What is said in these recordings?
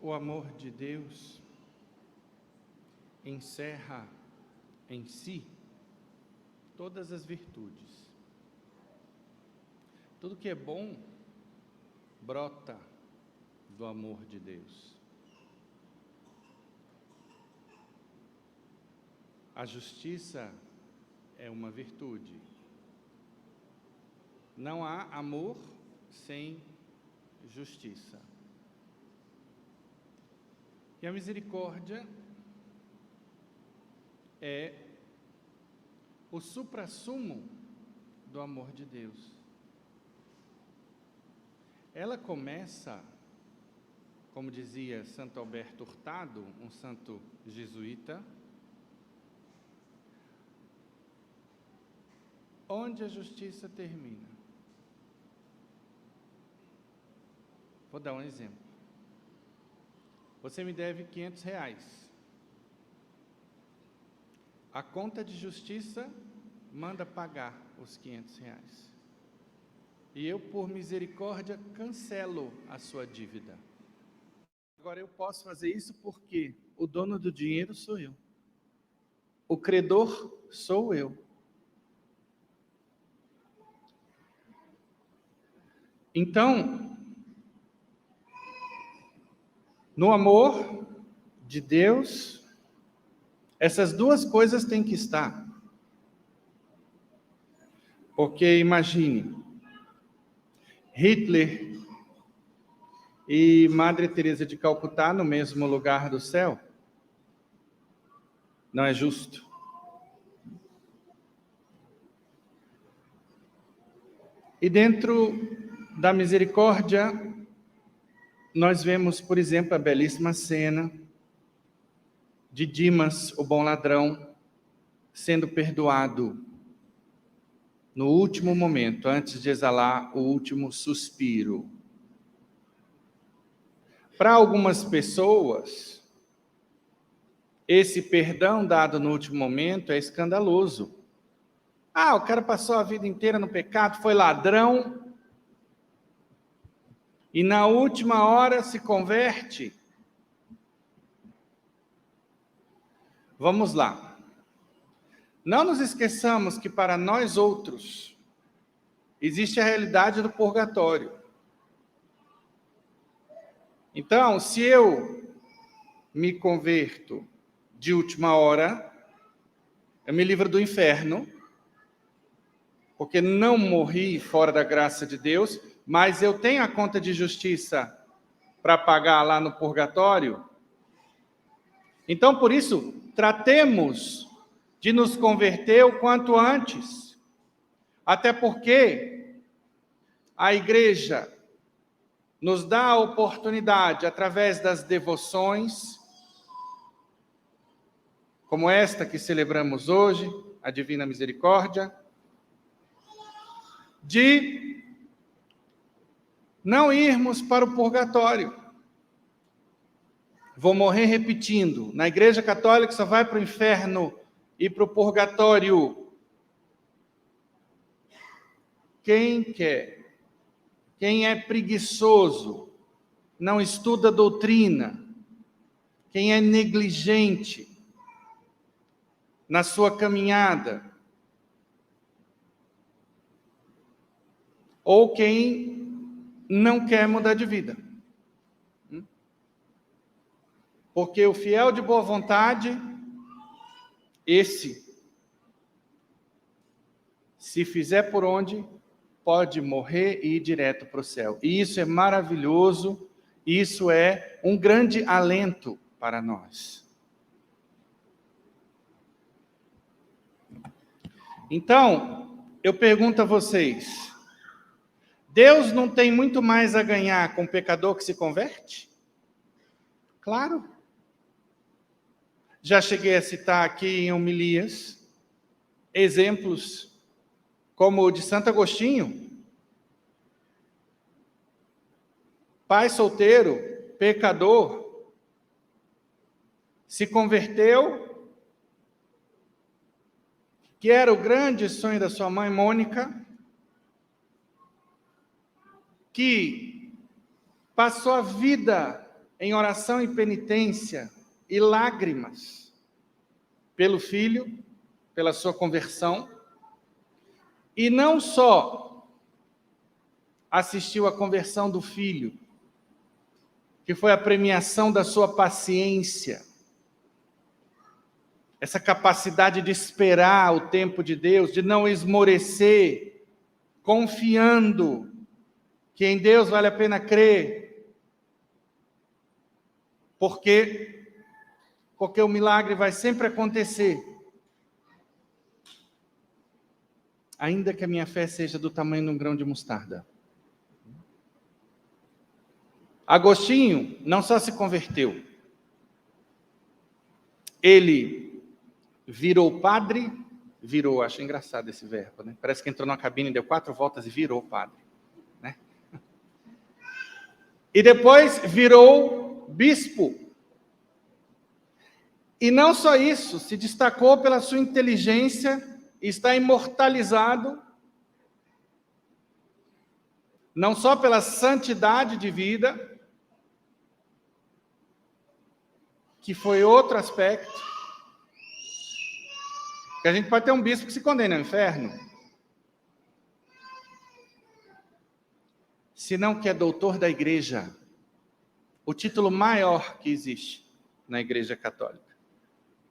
o amor de Deus encerra em si todas as virtudes. Tudo que é bom brota do amor de Deus. A justiça é uma virtude. Não há amor sem justiça. E a misericórdia é o suprassumo do amor de Deus. Ela começa, como dizia Santo Alberto Hurtado, um santo jesuíta, onde a justiça termina. Vou dar um exemplo. Você me deve R$500. A conta de justiça manda pagar os R$500. E eu, por misericórdia, cancelo a sua dívida. Agora, eu posso fazer isso porque o dono do dinheiro sou eu. O credor sou eu. Então, no amor de Deus, essas duas coisas têm que estar. Porque imagine, Hitler e Madre Teresa de Calcutá no mesmo lugar do céu. Não é justo. E dentro da misericórdia, nós vemos, por exemplo, a belíssima cena de Dimas, o bom ladrão, sendo perdoado no último momento, antes de exalar o último suspiro. Para algumas pessoas, esse perdão dado no último momento é escandaloso. Ah, o cara passou a vida inteira no pecado, foi ladrão, e na última hora se converte. Vamos lá. Não nos esqueçamos que para nós outros existe a realidade do purgatório. Então, se eu me converto de última hora, eu me livro do inferno, porque não morri fora da graça de Deus, mas eu tenho a conta de justiça para pagar lá no purgatório. Então, por isso, tratemos de nos converter o quanto antes. Até porque a igreja nos dá a oportunidade, através das devoções, como esta que celebramos hoje, a Divina Misericórdia, de não irmos para o purgatório. Vou morrer repetindo. Na Igreja Católica só vai para o inferno e para o purgatório quem quer. Quem é preguiçoso, não estuda doutrina, quem é negligente na sua caminhada, ou quem não quer mudar de vida. Porque o fiel de boa vontade, esse, se fizer por onde, pode morrer e ir direto para o céu. E isso é maravilhoso, isso é um grande alento para nós. Então, eu pergunto a vocês, Deus não tem muito mais a ganhar com o pecador que se converte? Claro. Já cheguei a citar aqui em homilias exemplos como o de Santo Agostinho, pai solteiro, pecador, se converteu, que era o grande sonho da sua mãe Mônica, que passou a vida em oração e penitência e lágrimas pelo filho, pela sua conversão, e não só assistiu à conversão do filho, que foi a premiação da sua paciência, essa capacidade de esperar o tempo de Deus, de não esmorecer, confiando que em Deus vale a pena crer, porque o milagre vai sempre acontecer, ainda que a minha fé seja do tamanho de um grão de mostarda. Agostinho não só se converteu, ele virou padre, acho engraçado esse verbo, né? Parece que entrou na cabine, deu 4 voltas e virou padre, né? E depois virou bispo. E não só isso, se destacou pela sua inteligência, está imortalizado, não só pela santidade de vida, que foi outro aspecto, que a gente pode ter um bispo que se condena ao inferno, senão que é doutor da igreja, o título maior que existe na Igreja Católica,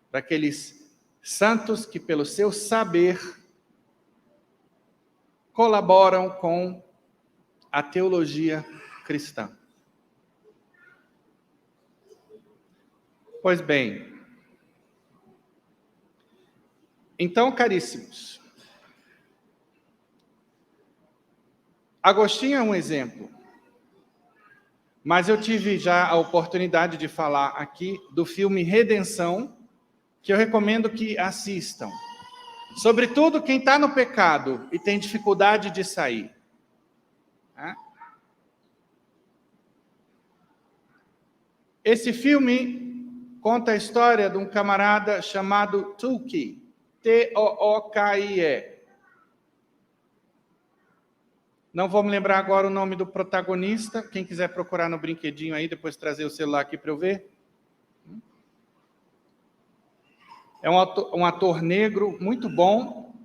para aqueles santos que pelo seu saber colaboram com a teologia cristã. Pois bem, então, caríssimos, Agostinho é um exemplo, mas eu tive já a oportunidade de falar aqui do filme Redenção, que eu recomendo que assistam. Sobretudo quem está no pecado e tem dificuldade de sair. Esse filme conta a história de um camarada chamado Tookie, T-O-O-K-I-E. Não vou me lembrar agora o nome do protagonista. Quem quiser procurar no brinquedinho aí, depois trazer o celular aqui para eu ver. É um ator negro muito bom.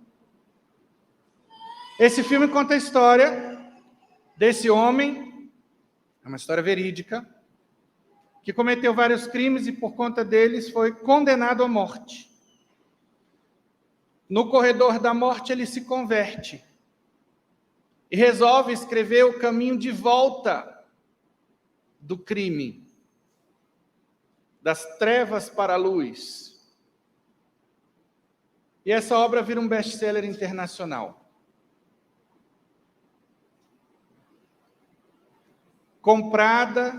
Esse filme conta a história desse homem, é uma história verídica, que cometeu vários crimes e por conta deles foi condenado à morte. No corredor da morte ele se converte e resolve escrever o caminho de volta do crime, das trevas para a luz. E essa obra vira um best-seller internacional. Comprada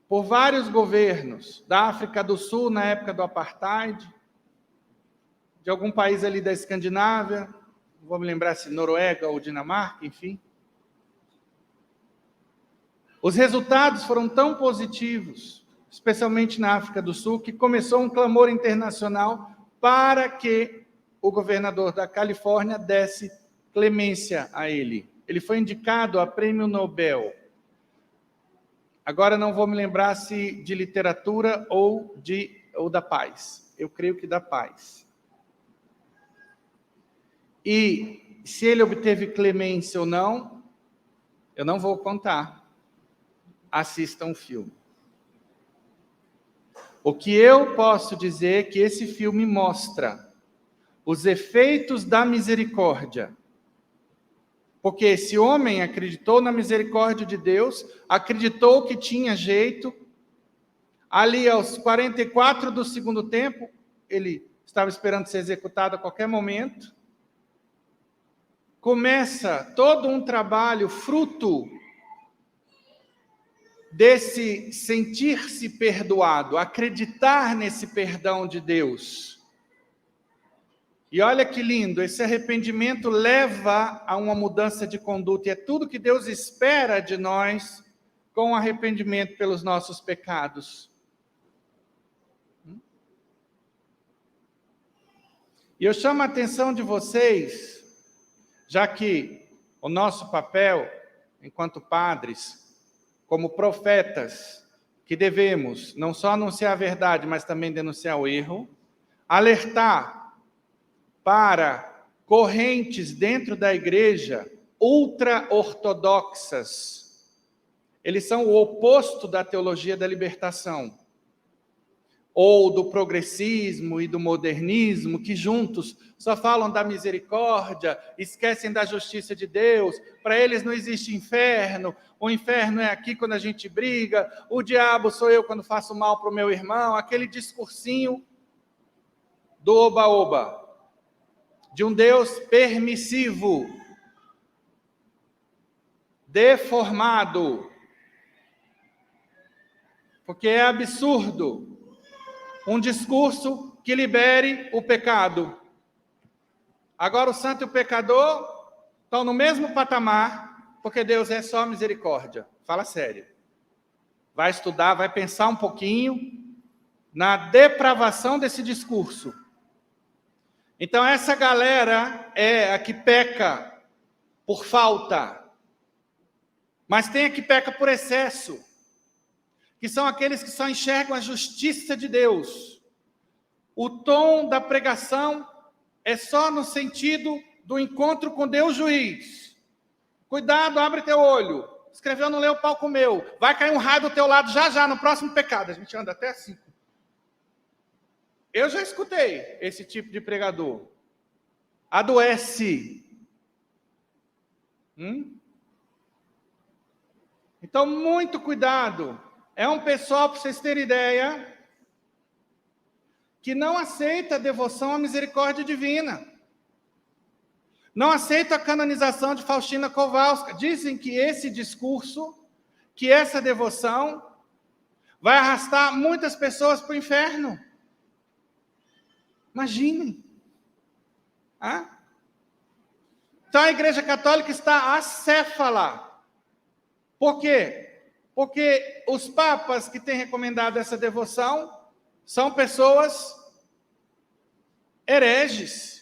por vários governos da África do Sul na época do apartheid, de algum país ali da Escandinávia, não vou me lembrar se Noruega ou Dinamarca, enfim. Os resultados foram tão positivos, especialmente na África do Sul, que começou um clamor internacional para que o governador da Califórnia desse clemência a ele. Ele foi indicado a prêmio Nobel. Agora não vou me lembrar se de literatura ou da paz. Eu creio que da paz. E se ele obteve clemência ou não, eu não vou contar. Assistam o filme. O que eu posso dizer é que esse filme mostra os efeitos da misericórdia. Porque esse homem acreditou na misericórdia de Deus, acreditou que tinha jeito. Ali, aos 44 do segundo tempo, ele estava esperando ser executado a qualquer momento. Começa todo um trabalho fruto desse sentir-se perdoado, acreditar nesse perdão de Deus. E olha que lindo, esse arrependimento leva a uma mudança de conduta, e é tudo que Deus espera de nós com arrependimento pelos nossos pecados. E eu chamo a atenção de vocês, já que o nosso papel, enquanto padres, como profetas, que devemos não só anunciar a verdade, mas também denunciar o erro, alertar para correntes dentro da igreja ultra-ortodoxas. Eles são o oposto da teologia da libertação, ou do progressismo e do modernismo, que juntos só falam da misericórdia, esquecem da justiça de Deus. Para eles não existe inferno, o inferno é aqui quando a gente briga, o diabo sou eu quando faço mal para o meu irmão, aquele discursinho do oba-oba, de um Deus permissivo, deformado, porque é absurdo um discurso que libere o pecado. Agora o santo e o pecador estão no mesmo patamar, porque Deus é só misericórdia. Fala sério. Vai estudar, vai pensar um pouquinho na depravação desse discurso. Então essa galera é a que peca por falta, mas tem a que peca por excesso, que são aqueles que só enxergam a justiça de Deus. O tom da pregação é só no sentido do encontro com Deus juiz. Cuidado, abre teu olho. Escreveu, não leu, o pau comeu. Vai cair um raio do teu lado já, no próximo pecado. A gente anda até assim. Eu já escutei esse tipo de pregador. Adoece. Então, muito cuidado. É um pessoal, para vocês terem ideia, que não aceita a devoção à misericórdia divina. Não aceita a canonização de Faustina Kowalska. Dizem que esse discurso, que essa devoção, vai arrastar muitas pessoas para o inferno. Imaginem. Então a Igreja Católica está acéfala. Por quê? Porque os papas que têm recomendado essa devoção são pessoas hereges.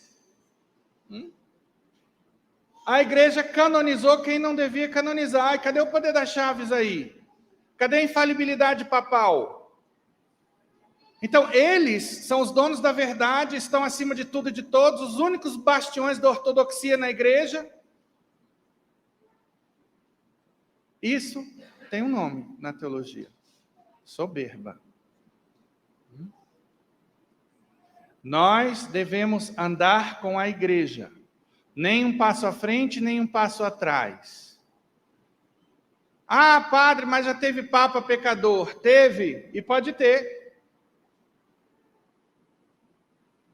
A igreja canonizou quem não devia canonizar. E cadê o poder das chaves aí? Cadê a infalibilidade papal? Então, eles são os donos da verdade, estão acima de tudo e de todos, os únicos bastiões da ortodoxia na igreja. Isso tem um nome na teologia: soberba. Nós devemos andar com a igreja, nem um passo à frente, nem um passo atrás. Ah, padre, mas já teve papa pecador. Teve, e pode ter.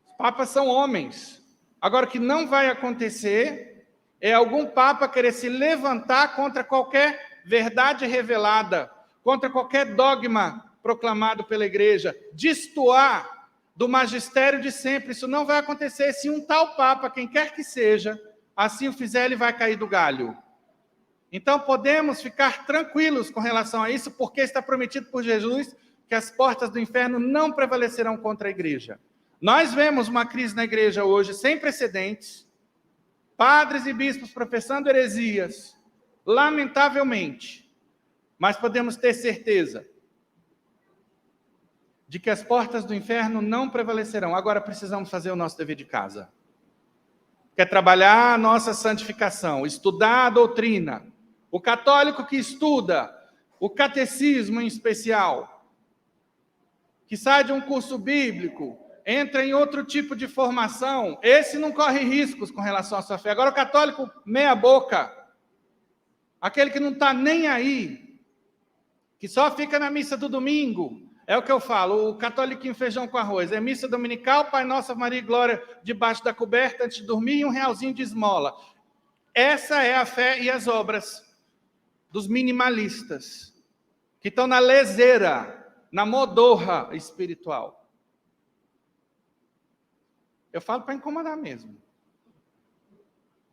Os papas são homens. Agora, o que não vai acontecer é algum papa querer se levantar contra qualquer verdade revelada, contra qualquer dogma proclamado pela igreja, destoar do magistério de sempre. Isso não vai acontecer. Se um tal papa, quem quer que seja, assim o fizer, ele vai cair do galho. Então podemos ficar tranquilos com relação a isso, porque está prometido por Jesus que as portas do inferno não prevalecerão contra a igreja. Nós vemos uma crise na igreja hoje sem precedentes, padres e bispos professando heresias, lamentavelmente, mas podemos ter certeza de que as portas do inferno não prevalecerão. Agora precisamos fazer o nosso dever de casa. Que é trabalhar a nossa santificação, estudar a doutrina. O católico que estuda o catecismo em especial, que sai de um curso bíblico, entra em outro tipo de formação, esse não corre riscos com relação à sua fé. Agora o católico meia boca, aquele que não está nem aí, que só fica na missa do domingo, é o que eu falo, o catoliquinho feijão com arroz, é missa dominical, Pai Nosso, Maria e Glória, debaixo da coberta, antes de dormir, e R$1 de esmola. Essa é a fé e as obras dos minimalistas, que estão na leseira, na modorra espiritual. Eu falo para incomodar mesmo.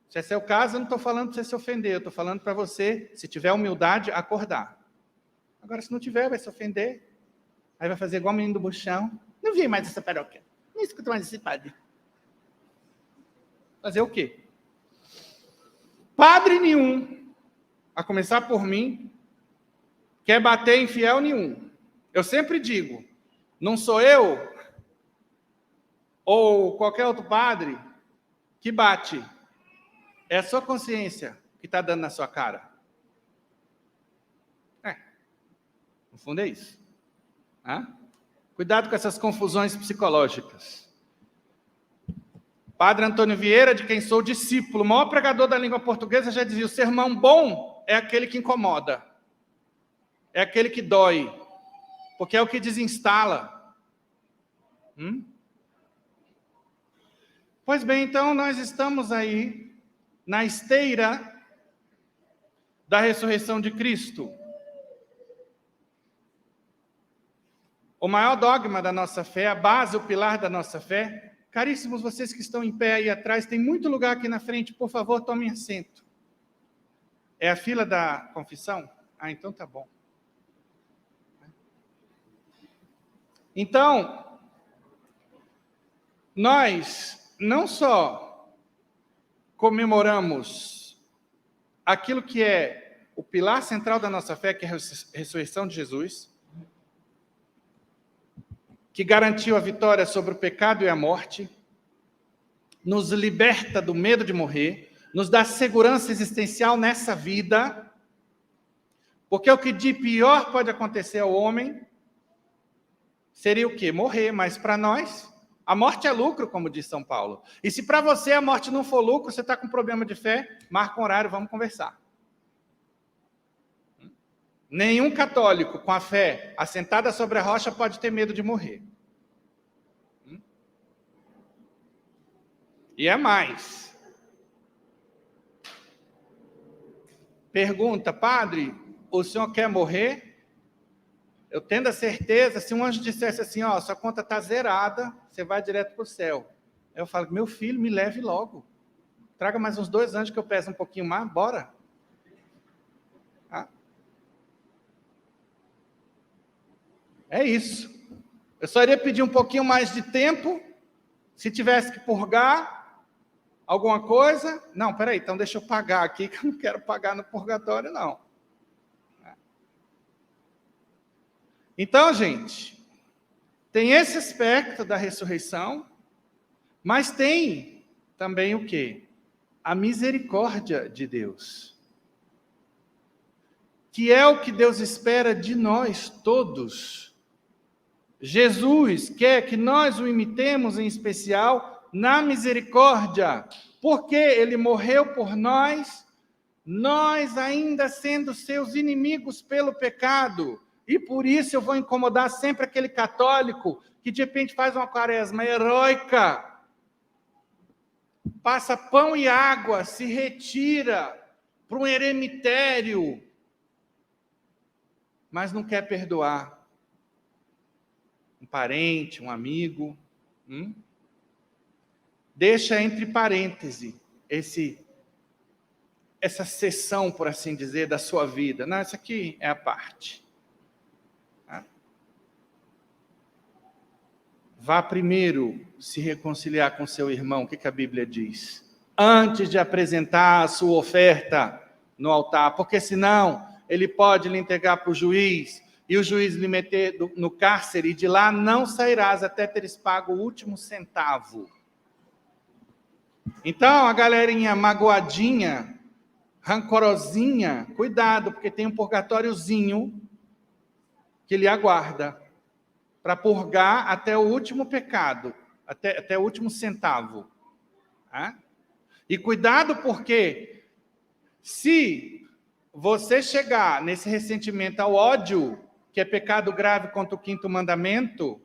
Se esse é o caso, eu não estou falando para você se ofender, eu estou falando para você, se tiver humildade, acordar. Agora, se não tiver, vai se ofender. Aí vai fazer igual o menino do buchão. Não vi mais essa paróquia. Não escuto mais esse padre. Fazer o quê? Padre nenhum, a começar por mim, quer bater em fiel nenhum. Eu sempre digo, não sou eu ou qualquer outro padre que bate. É a sua consciência que está dando na sua cara. No fundo é isso. Cuidado com essas confusões psicológicas. Padre Antônio Vieira, de quem sou discípulo, o maior pregador da língua portuguesa, já dizia: o sermão bom é aquele que incomoda, é aquele que dói, porque é o que desinstala. Pois bem, então nós estamos aí na esteira da ressurreição de Cristo. O maior dogma da nossa fé, a base, o pilar da nossa fé. Caríssimos, vocês que estão em pé aí atrás, tem muito lugar aqui na frente, por favor, tomem assento. É a fila da confissão? Então tá bom. Então, nós não só comemoramos aquilo que é o pilar central da nossa fé, que é a ressurreição de Jesus, que garantiu a vitória sobre o pecado e a morte, nos liberta do medo de morrer, nos dá segurança existencial nessa vida, porque o que de pior pode acontecer ao homem seria o quê? Morrer, mas para nós, a morte é lucro, como diz São Paulo. E se para você a morte não for lucro, você está com problema de fé, marca um horário, vamos conversar. Nenhum católico com a fé assentada sobre a rocha pode ter medo de morrer. E é mais. Pergunta: padre, o senhor quer morrer? Eu tendo a certeza, se um anjo dissesse assim, sua conta está zerada, você vai direto para o céu. Eu falo: meu filho, me leve logo. Traga mais uns 2 anjos que eu peso um pouquinho mais, bora. É isso. Eu só iria pedir um pouquinho mais de tempo, se tivesse que purgar alguma coisa. Não, peraí, então deixa eu pagar aqui, que eu não quero pagar no purgatório, não. Então, gente, tem esse aspecto da ressurreição, mas tem também o quê? A misericórdia de Deus, que é o que Deus espera de nós todos. Jesus quer que nós o imitemos, em especial, na misericórdia, porque ele morreu por nós, nós ainda sendo seus inimigos pelo pecado. E por isso eu vou incomodar sempre aquele católico que de repente faz uma quaresma heróica, passa pão e água, se retira para um eremitério, mas não quer perdoar um parente, um amigo. Deixa entre parênteses essa seção, por assim dizer, da sua vida. Não, isso aqui é a parte. Vá primeiro se reconciliar com seu irmão. O que a Bíblia diz? Antes de apresentar a sua oferta no altar, porque senão ele pode lhe entregar para o juiz, e o juiz lhe meter no cárcere, e de lá não sairás até teres pago o último centavo. Então, a galerinha magoadinha, rancorosinha, cuidado, porque tem um purgatóriozinho que lhe aguarda para purgar até o último pecado, até o último centavo. E cuidado, porque se você chegar nesse ressentimento ao ódio, que é pecado grave contra o 5º mandamento,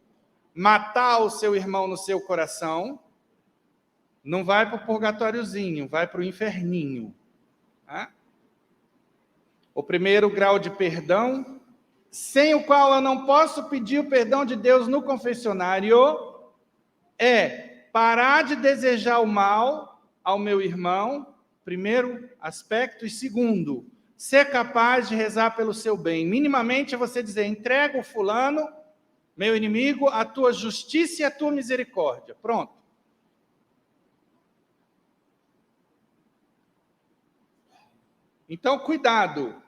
matar o seu irmão no seu coração, não vai para o purgatóriozinho, vai para o inferninho. O primeiro grau de perdão, sem o qual eu não posso pedir o perdão de Deus no confessionário, é parar de desejar o mal ao meu irmão, primeiro aspecto, e segundo, ser capaz de rezar pelo seu bem. Minimamente é você dizer: entrega o fulano, meu inimigo, a tua justiça e a tua misericórdia. Pronto. Então, cuidado.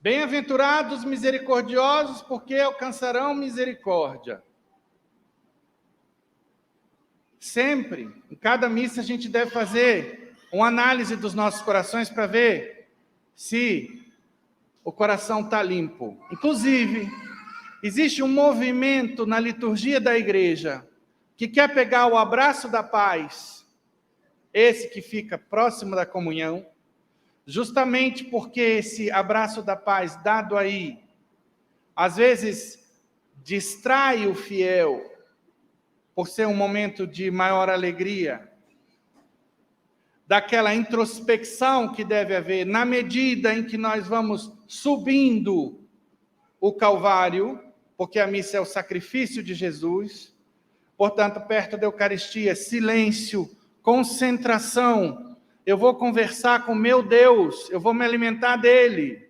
Bem-aventurados misericordiosos, porque alcançarão misericórdia. Sempre, em cada missa, a gente deve fazer uma análise dos nossos corações para ver se o coração está limpo. Inclusive, existe um movimento na liturgia da igreja que quer pegar o abraço da paz, esse que fica próximo da comunhão, justamente porque esse abraço da paz dado aí, às vezes distrai o fiel, por ser um momento de maior alegria, daquela introspecção que deve haver, na medida em que nós vamos subindo o Calvário, porque a missa é o sacrifício de Jesus, portanto, perto da Eucaristia, silêncio, concentração, eu vou conversar com meu Deus, eu vou me alimentar dele.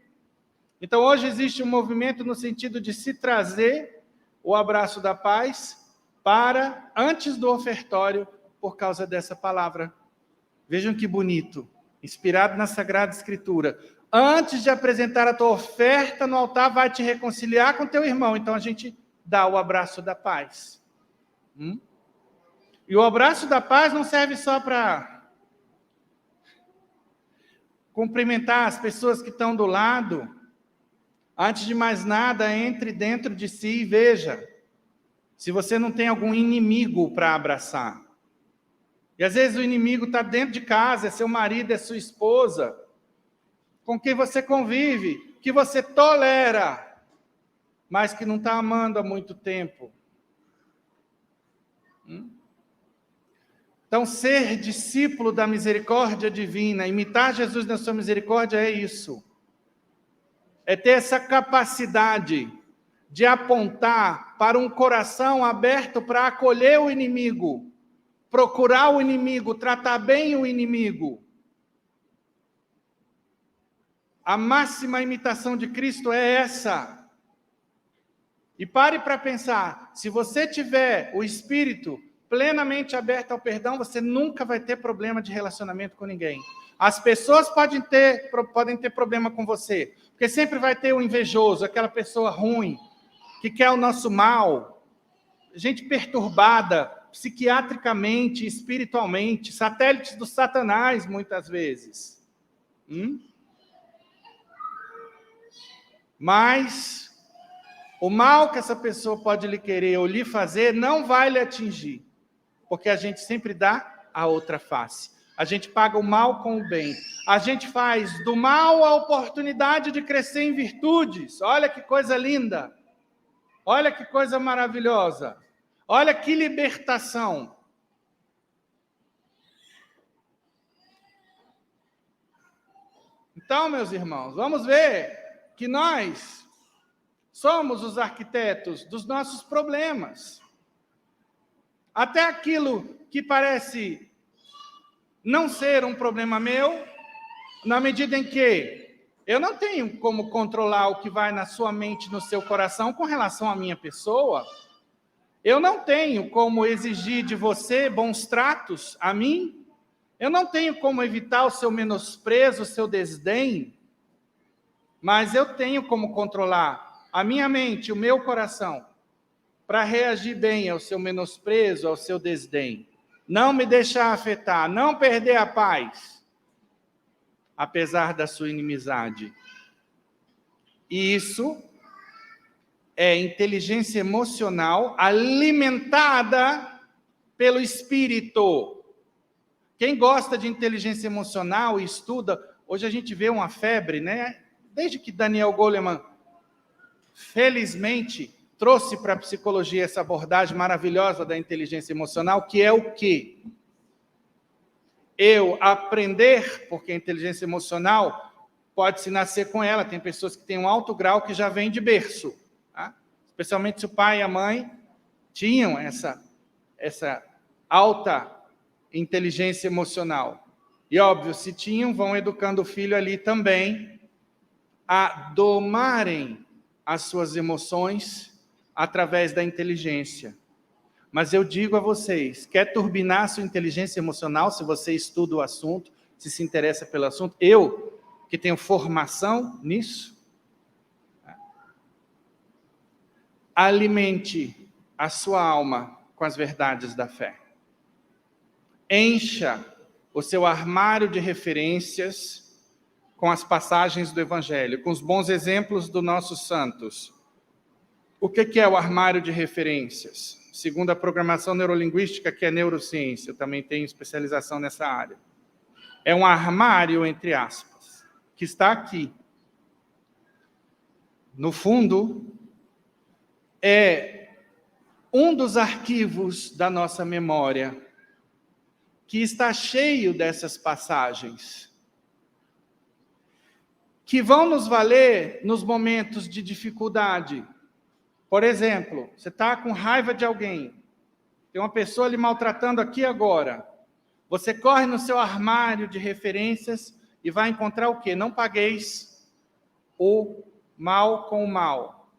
Então, hoje existe um movimento no sentido de se trazer o abraço da paz para antes do ofertório, por causa dessa palavra. Vejam que bonito, inspirado na Sagrada Escritura. Antes de apresentar a tua oferta no altar, vai te reconciliar com teu irmão. Então a gente dá o abraço da paz. E o abraço da paz não serve só para cumprimentar as pessoas que estão do lado. Antes de mais nada, entre dentro de si e veja se você não tem algum inimigo para abraçar. E às vezes o inimigo está dentro de casa, é seu marido, é sua esposa, com quem você convive, que você tolera, mas que não está amando há muito tempo. Então, ser discípulo da misericórdia divina, imitar Jesus na sua misericórdia é isso. É ter essa capacidade de apontar para um coração aberto para acolher o inimigo, procurar o inimigo, tratar bem o inimigo. A máxima imitação de Cristo é essa. E pare para pensar, se você tiver o espírito plenamente aberto ao perdão, você nunca vai ter problema de relacionamento com ninguém. As pessoas podem ter problema com você, porque sempre vai ter o invejoso, aquela pessoa ruim, que quer o nosso mal, gente perturbada, psiquiatricamente, espiritualmente, satélites do Satanás, muitas vezes. Mas o mal que essa pessoa pode lhe querer ou lhe fazer não vai lhe atingir, porque a gente sempre dá a outra face. A gente paga o mal com o bem. A gente faz do mal a oportunidade de crescer em virtudes. Olha que coisa linda. Olha que coisa maravilhosa. Olha que libertação. Então, meus irmãos, vamos ver que nós somos os arquitetos dos nossos problemas. Até aquilo que parece não ser um problema meu, na medida em que eu não tenho como controlar o que vai na sua mente, no seu coração, com relação à minha pessoa. Eu não tenho como exigir de você bons tratos a mim. Eu não tenho como evitar o seu menosprezo, o seu desdém. Mas eu tenho como controlar a minha mente, o meu coração, para reagir bem ao seu menosprezo, ao seu desdém. Não me deixar afetar, não perder a paz, apesar da sua inimizade. E isso é inteligência emocional alimentada pelo Espírito. Quem gosta de inteligência emocional e estuda, hoje a gente vê uma febre, né? Desde que Daniel Goleman, felizmente, trouxe para a psicologia essa abordagem maravilhosa da inteligência emocional, que é o quê? Eu aprender, porque a inteligência emocional pode-se nascer com ela. Tem pessoas que têm um alto grau que já vem de berço. Tá? Especialmente se o pai e a mãe tinham essa alta inteligência emocional. E, óbvio, se tinham, vão educando o filho ali também a domarem as suas emoções através da inteligência. Mas eu digo a vocês, quer turbinar a sua inteligência emocional, se você estuda o assunto, se interessa pelo assunto, eu, que tenho formação nisso, alimente a sua alma com as verdades da fé. Encha o seu armário de referências com as passagens do Evangelho, com os bons exemplos dos nossos santos. O que é o armário de referências? Segundo a programação neurolinguística, que é neurociência, eu também tenho especialização nessa área. É um armário, entre aspas, que está aqui. No fundo, é um dos arquivos da nossa memória que está cheio dessas passagens, que vão nos valer nos momentos de dificuldade. Por exemplo, você está com raiva de alguém, tem uma pessoa lhe maltratando aqui agora. Você corre no seu armário de referências e vai encontrar o quê? Não pagueis o mal com o mal.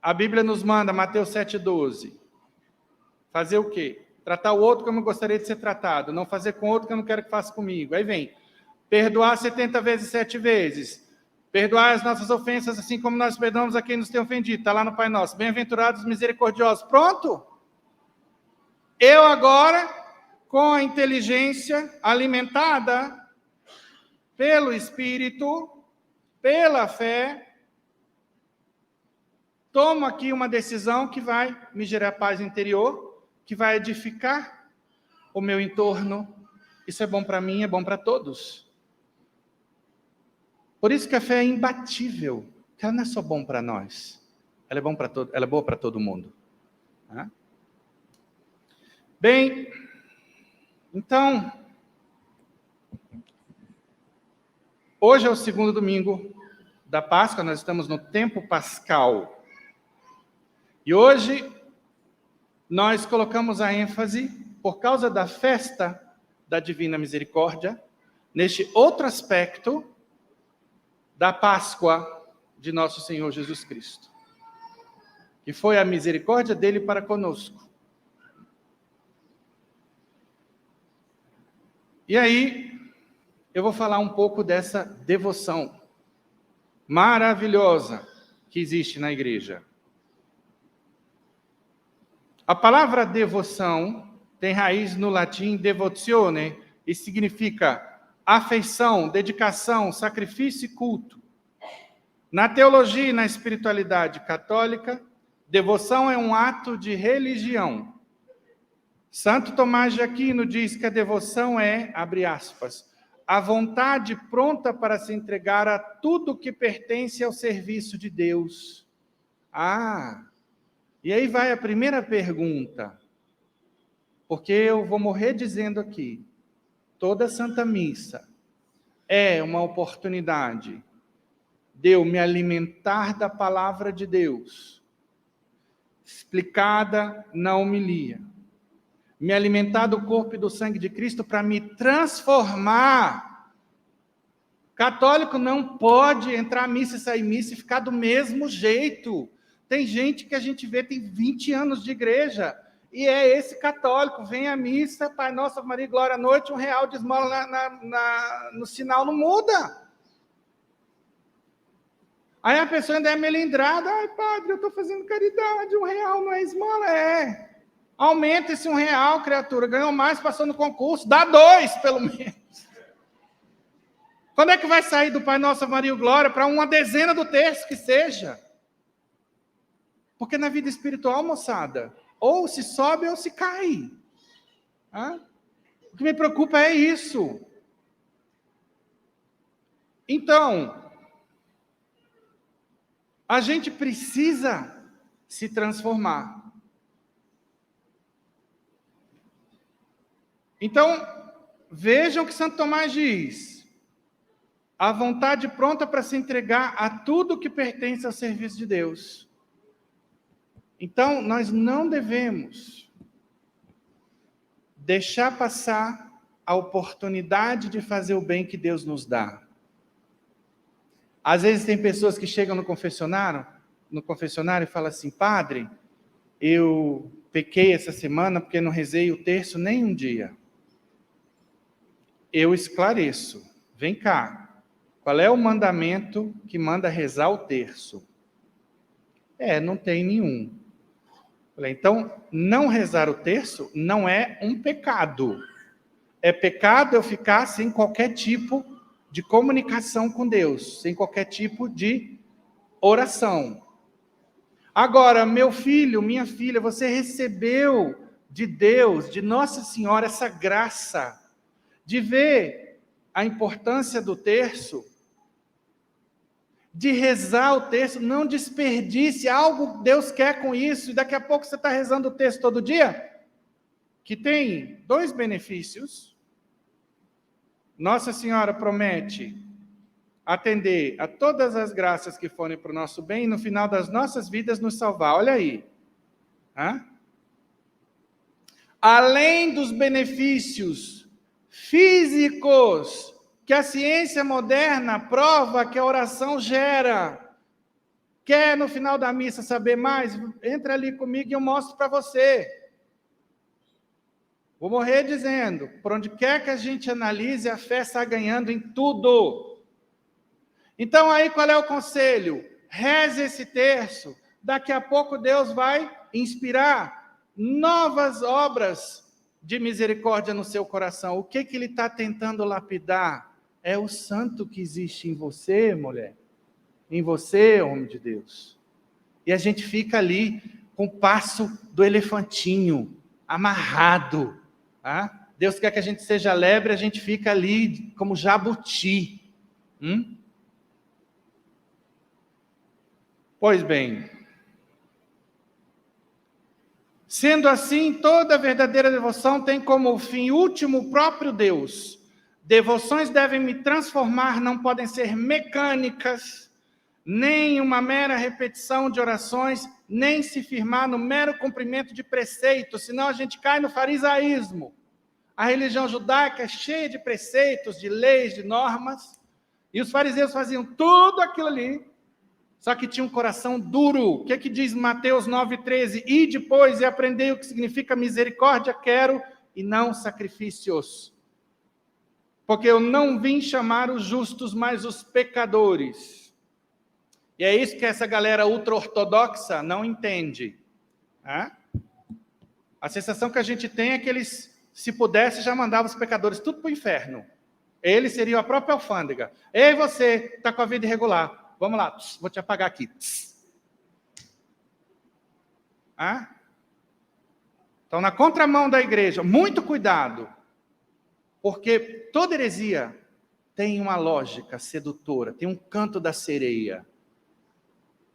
A Bíblia nos manda, Mateus 7,12, fazer o quê? Tratar o outro como eu gostaria de ser tratado, não fazer com o outro que eu não quero que faça comigo. Aí vem, perdoar 70 vezes, 7 vezes. Perdoar as nossas ofensas, assim como nós perdoamos a quem nos tem ofendido. Está lá no Pai Nosso. Bem-aventurados misericordiosos. Pronto! Eu agora, com a inteligência alimentada pelo Espírito, pela fé, tomo aqui uma decisão que vai me gerar paz interior, que vai edificar o meu entorno. Isso é bom para mim, é bom para todos. Por isso que a fé é imbatível, que ela não é só bom para nós, ela é boa para todo mundo. Bem, então, hoje é o segundo domingo da Páscoa, nós estamos no tempo pascal. E hoje nós colocamos a ênfase, por causa da festa da Divina Misericórdia, neste outro aspecto da Páscoa de nosso Senhor Jesus Cristo, que foi a misericórdia dele para conosco. E aí, eu vou falar um pouco dessa devoção maravilhosa que existe na igreja. A palavra devoção tem raiz no latim devotione e significa afeição, dedicação, sacrifício e culto. Na teologia e na espiritualidade católica, devoção é um ato de religião. Santo Tomás de Aquino diz que a devoção é, abre aspas, a vontade pronta para se entregar a tudo que pertence ao serviço de Deus. E aí vai a primeira pergunta, porque eu vou morrer dizendo aqui, toda Santa Missa é uma oportunidade de eu me alimentar da palavra de Deus, explicada na homilia, me alimentar do corpo e do sangue de Cristo para me transformar. Católico não pode entrar à missa e sair missa e ficar do mesmo jeito. Tem gente que a gente vê, tem 20 anos de igreja, e é esse católico, vem à missa, Pai Nosso, Ave Maria, Glória à Noite, R$1 de esmola no sinal, não muda. Aí a pessoa ainda é melindrada, ai padre, eu estou fazendo caridade, R$1 não é esmola, Aumenta esse R$1, criatura, ganhou mais, passou no concurso, dá 2, pelo menos. Quando é que vai sair do Pai Nosso, Ave Maria, Glória, para uma dezena do terço que seja? Porque na vida espiritual, moçada, ou se sobe ou se cai. O que me preocupa é isso. Então, a gente precisa se transformar. Então, vejam o que Santo Tomás diz. A vontade pronta para se entregar a tudo que pertence ao serviço de Deus. Então, nós não devemos deixar passar a oportunidade de fazer o bem que Deus nos dá. Às vezes tem pessoas que chegam no confessionário e falam assim, padre, eu pequei essa semana porque não rezei o terço nem um dia. Eu esclareço, vem cá, Qual é o mandamento que manda rezar o terço? Não tem nenhum. Então, não rezar o terço não é um pecado. É pecado eu ficar sem qualquer tipo de comunicação com Deus, sem qualquer tipo de oração. Agora, meu filho, minha filha, você recebeu de Deus, de Nossa Senhora, essa graça de ver a importância do terço, de rezar o terço. Não desperdice algo, Deus quer com isso, e daqui a pouco você está rezando o terço todo dia, que tem 2 benefícios. Nossa Senhora promete atender a todas as graças que forem para o nosso bem e no final das nossas vidas nos salvar. Olha aí. Além dos benefícios físicos que a ciência moderna prova que a oração gera. Quer no final da missa saber mais? Entra ali comigo e eu mostro para você. Vou morrer dizendo, por onde quer que a gente analise, a fé está ganhando em tudo. Então aí qual é o conselho? Reze esse terço, daqui a pouco Deus vai inspirar novas obras de misericórdia no seu coração. O que Ele está tentando lapidar? É o santo que existe em você, mulher. Em você, homem de Deus. E a gente fica ali com o passo do elefantinho, amarrado. Deus quer que a gente seja lebre, a gente fica ali como jabuti. Pois bem, sendo assim, toda verdadeira devoção tem como fim último o próprio Deus. Devoções devem me transformar, não podem ser mecânicas, nem uma mera repetição de orações, nem se firmar no mero cumprimento de preceitos, senão a gente cai no farisaísmo. A religião judaica é cheia de preceitos, de leis, de normas, e os fariseus faziam tudo aquilo ali, só que tinha um coração duro. O que diz Mateus 9,13? E depois e aprendei o que significa misericórdia quero e não sacrifícios. Porque eu não vim chamar os justos, mas os pecadores. E é isso que essa galera ultra-ortodoxa não entende. A sensação que a gente tem é que eles, se pudesse, já mandavam os pecadores tudo para o inferno. Eles seriam a própria alfândega. Ei, você, está com a vida irregular. Vamos lá, vou te apagar aqui. Então, na contramão da igreja, muito cuidado. Porque toda heresia tem uma lógica sedutora, tem um canto da sereia.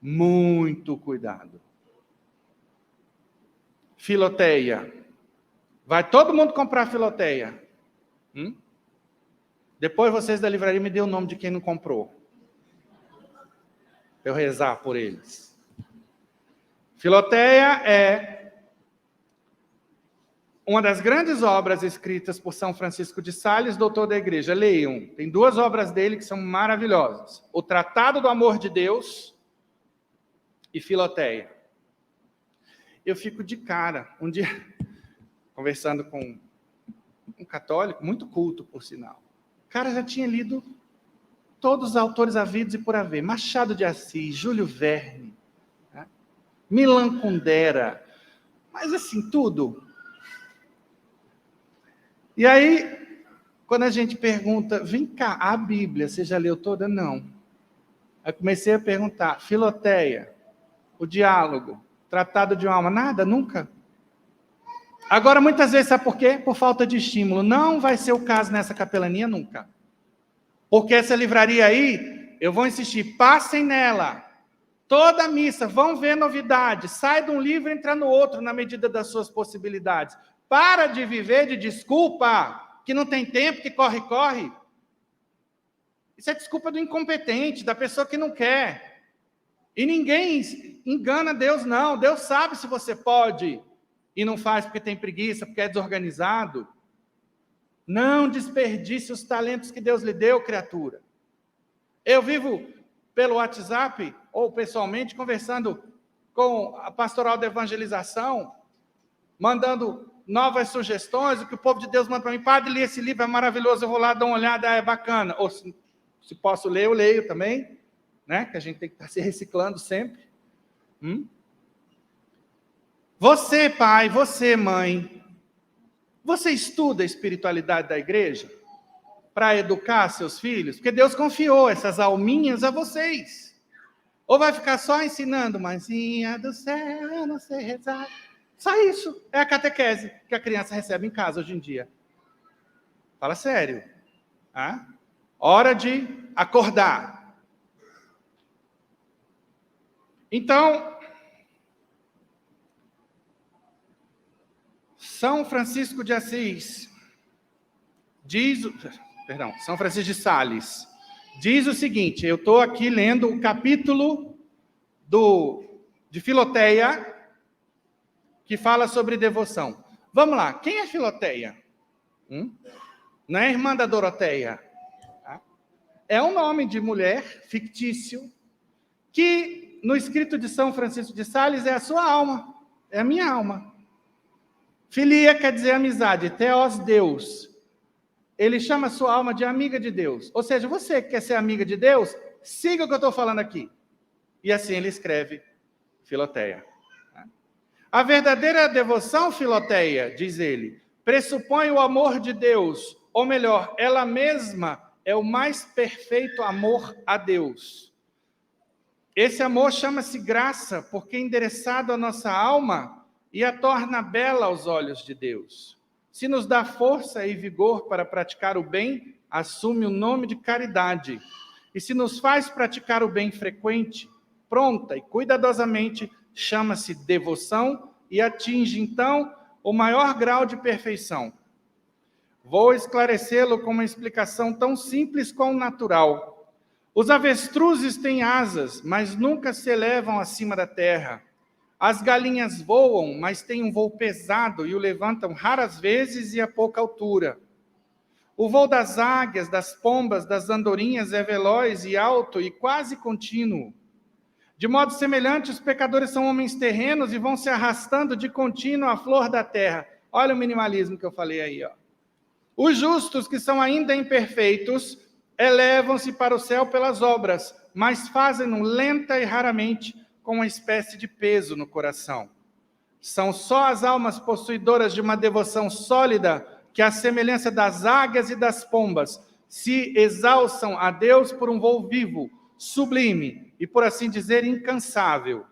Muito cuidado. Filoteia. Vai todo mundo comprar Filoteia. Depois vocês da livraria me dêem o nome de quem não comprou. Para eu rezar por eles. Filoteia é uma das grandes obras escritas por São Francisco de Sales, doutor da igreja. Leiam. Tem 2 obras dele que são maravilhosas. O Tratado do Amor de Deus e Filoteia. Eu fico de cara, um dia, conversando com um católico, muito culto, por sinal. O cara já tinha lido todos os autores havidos e por haver. Machado de Assis, Júlio Verne, Milan Kundera, mas assim, tudo. E aí, quando a gente pergunta, vem cá, a Bíblia, você já leu toda? Não. Aí comecei a perguntar, Filoteia, o diálogo, tratado de uma alma, nada, nunca. Agora, muitas vezes, sabe por quê? Por falta de estímulo. Não vai ser o caso nessa capelania nunca. Porque essa livraria aí, eu vou insistir, passem nela. Toda a missa, vão ver novidades. Sai de um livro e entra no outro, na medida das suas possibilidades. Para de viver de desculpa, que não tem tempo, que corre. Isso é desculpa do incompetente, da pessoa que não quer. E ninguém engana Deus, não. Deus sabe se você pode e não faz porque tem preguiça, porque é desorganizado. Não desperdice os talentos que Deus lhe deu, criatura. Eu vivo pelo WhatsApp ou pessoalmente conversando com a pastoral da evangelização, mandando novas sugestões, o que o povo de Deus manda para mim. Padre, li esse livro, é maravilhoso, eu vou lá dar uma olhada, é bacana. Ou, se Se posso ler, eu leio também, né? Que a gente tem que estar se reciclando sempre. Você, pai, você, mãe, você estuda a espiritualidade da igreja para educar seus filhos? Porque Deus confiou essas alminhas a vocês. Ou vai ficar só ensinando, mãezinha do céu, eu não sei rezar. Só isso. É a catequese que a criança recebe em casa hoje em dia. Fala sério. Hora de acordar. Então, São Francisco de Assis São Francisco de Sales diz o seguinte, eu estou aqui lendo o capítulo de Filoteia, que fala sobre devoção. Vamos lá, quem é Filoteia? Não é a irmã da Doroteia. É um nome de mulher fictício, que no escrito de São Francisco de Sales é a sua alma, é a minha alma. Filia quer dizer amizade, theos, Deus. Ele chama a sua alma de amiga de Deus. Ou seja, você que quer ser amiga de Deus, siga o que eu estou falando aqui. E assim ele escreve Filoteia. A verdadeira devoção, Filoteia, diz ele, pressupõe o amor de Deus, ou melhor, ela mesma é o mais perfeito amor a Deus. Esse amor chama-se graça, porque é endereçado à nossa alma e a torna bela aos olhos de Deus. Se nos dá força e vigor para praticar o bem, assume o nome de caridade. E se nos faz praticar o bem frequente, pronta e cuidadosamente, chama-se devoção e atinge, então, o maior grau de perfeição. Vou esclarecê-lo com uma explicação tão simples quanto natural. Os avestruzes têm asas, mas nunca se elevam acima da terra. As galinhas voam, mas têm um voo pesado e o levantam raras vezes e a pouca altura. O voo das águias, das pombas, das andorinhas é veloz e alto e quase contínuo. De modo semelhante, os pecadores são homens terrenos e vão se arrastando de contínuo à flor da terra. Olha o minimalismo que eu falei aí. Os justos, que são ainda imperfeitos, elevam-se para o céu pelas obras, mas fazem-no lenta e raramente, com uma espécie de peso no coração. São só as almas possuidoras de uma devoção sólida que, à semelhança das águias e das pombas, se exalçam a Deus por um voo vivo, sublime e, por assim dizer, incansável.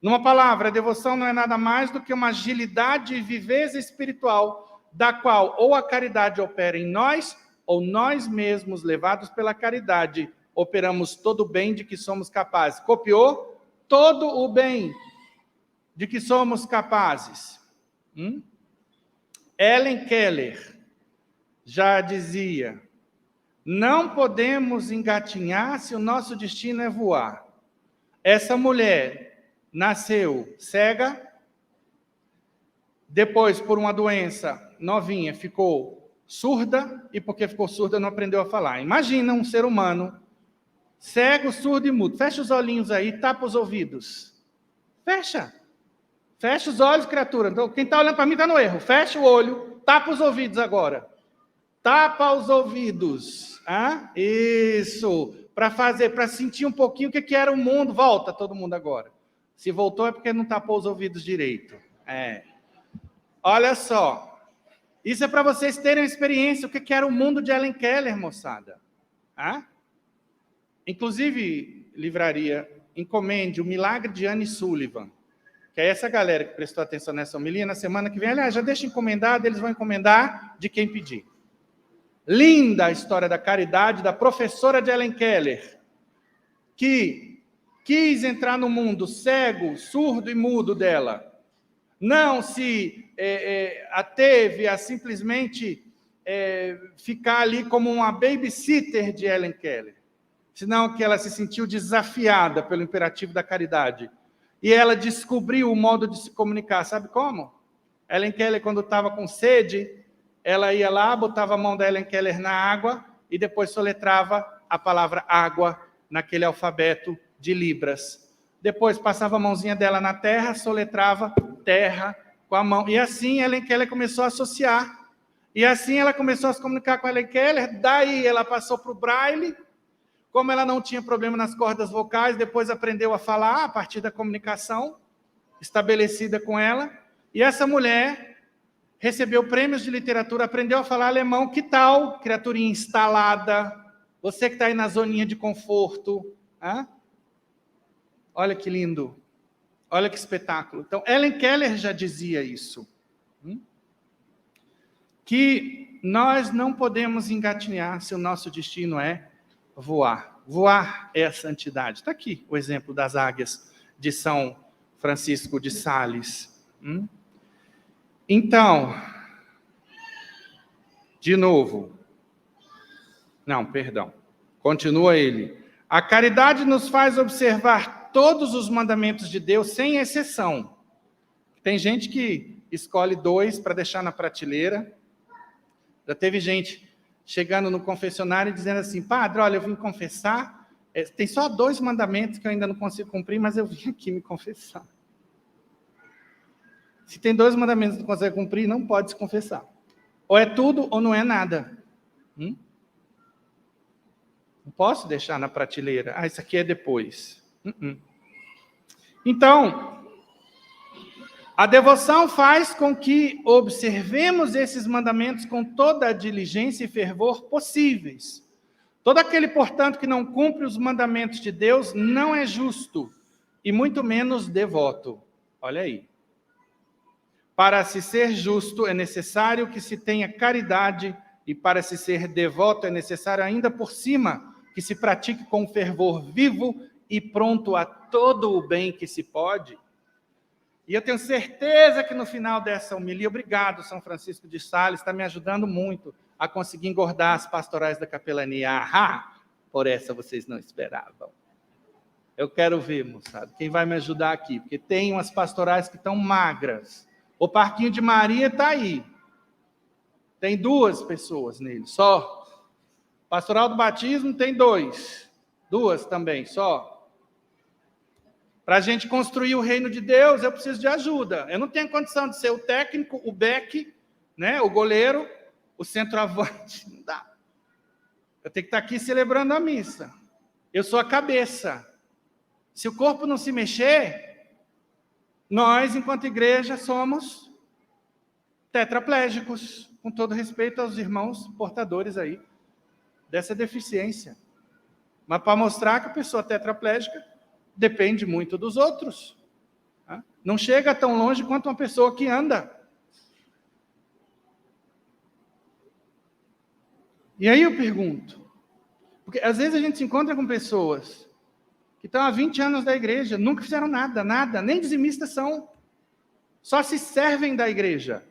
Numa palavra, a devoção não é nada mais do que uma agilidade e viveza espiritual, da qual ou a caridade opera em nós, ou nós mesmos, levados pela caridade, operamos todo o bem de que somos capazes. Copiou? Todo o bem de que somos capazes. Helen Keller já dizia, não podemos engatinhar se o nosso destino é voar. Essa mulher nasceu cega, depois, por uma doença novinha, ficou surda, e porque ficou surda não aprendeu a falar. Imagina um ser humano cego, surdo e mudo. Fecha os olhinhos aí, tapa os ouvidos. Fecha. Fecha os olhos, criatura. Então, quem está olhando para mim está no erro. Fecha o olho, tapa os ouvidos agora. Tapa os ouvidos. Isso. Para sentir um pouquinho o que era o mundo. Volta todo mundo agora. Se voltou é porque não tapou os ouvidos direito. Olha só. Isso é para vocês terem uma experiência. O que era o mundo de Helen Keller, moçada. Inclusive, livraria, encomende o Milagre de Anne Sullivan, que é essa galera que prestou atenção nessa homilia, na semana que vem, aliás, já deixa encomendado, eles vão encomendar de quem pedir. Linda a história da caridade da professora de Helen Keller, que quis entrar no mundo cego, surdo e mudo dela. Não se ateve a simplesmente ficar ali como uma babysitter de Helen Keller, senão que ela se sentiu desafiada pelo imperativo da caridade. E ela descobriu o modo de se comunicar. Sabe como? Helen Keller, quando estava com sede, ela ia lá, botava a mão da Helen Keller na água e depois soletrava a palavra água naquele alfabeto de Libras. Depois passava a mãozinha dela na terra, soletrava terra com a mão. E assim Helen Keller começou a associar. E assim ela começou a se comunicar com Helen Keller. Daí ela passou para o Braille. Como ela não tinha problema nas cordas vocais, depois aprendeu a falar a partir da comunicação estabelecida com ela. E essa mulher recebeu prêmios de literatura, aprendeu a falar alemão. Que tal, criaturinha instalada? Você que está aí na zoninha de conforto. Hein? Olha que lindo. Olha que espetáculo. Então, Helen Keller já dizia isso. Que nós não podemos engatinhar se o nosso destino é voar. Voar é a santidade. Está aqui o exemplo das águias de São Francisco de Sales. Então, de novo. Não, perdão. Continua ele. A caridade nos faz observar todos os mandamentos de Deus, sem exceção. Tem gente que escolhe 2 para deixar na prateleira. Já teve gente chegando no confessionário e dizendo assim: padre, olha, eu vim confessar, tem só 2 mandamentos que eu ainda não consigo cumprir, mas eu vim aqui me confessar. Se tem 2 mandamentos que não consegue cumprir, não pode se confessar. Ou é tudo ou não é nada. Não posso deixar na prateleira. Isso aqui é depois. Então, a devoção faz com que observemos esses mandamentos com toda a diligência e fervor possíveis. Todo aquele, portanto, que não cumpre os mandamentos de Deus não é justo, e muito menos devoto. Olha aí. Para se ser justo é necessário que se tenha caridade, e para se ser devoto é necessário ainda por cima que se pratique com fervor vivo e pronto a todo o bem que se pode. E eu tenho certeza que no final dessa homilia, obrigado, São Francisco de Sales, está me ajudando muito a conseguir engordar as pastorais da capelania. Por essa vocês não esperavam. Eu quero ver, moçada, quem vai me ajudar aqui, porque tem umas pastorais que estão magras. O Parquinho de Maria está aí. Tem 2 pessoas nele, só. Pastoral do Batismo tem 2. 2 também, só. Para a gente construir o reino de Deus, eu preciso de ajuda. Eu não tenho condição de ser o técnico, o back, né, o goleiro, o centroavante. Não dá. Eu tenho que estar aqui celebrando a missa. Eu sou a cabeça. Se o corpo não se mexer, nós, enquanto igreja, somos tetraplégicos, com todo respeito aos irmãos portadores aí dessa deficiência. Mas para mostrar que a pessoa tetraplégica depende muito dos outros. Não chega tão longe quanto uma pessoa que anda. E aí eu pergunto, porque às vezes a gente se encontra com pessoas que estão há 20 anos da igreja, nunca fizeram nada, nem dizimistas são, só se servem da igreja.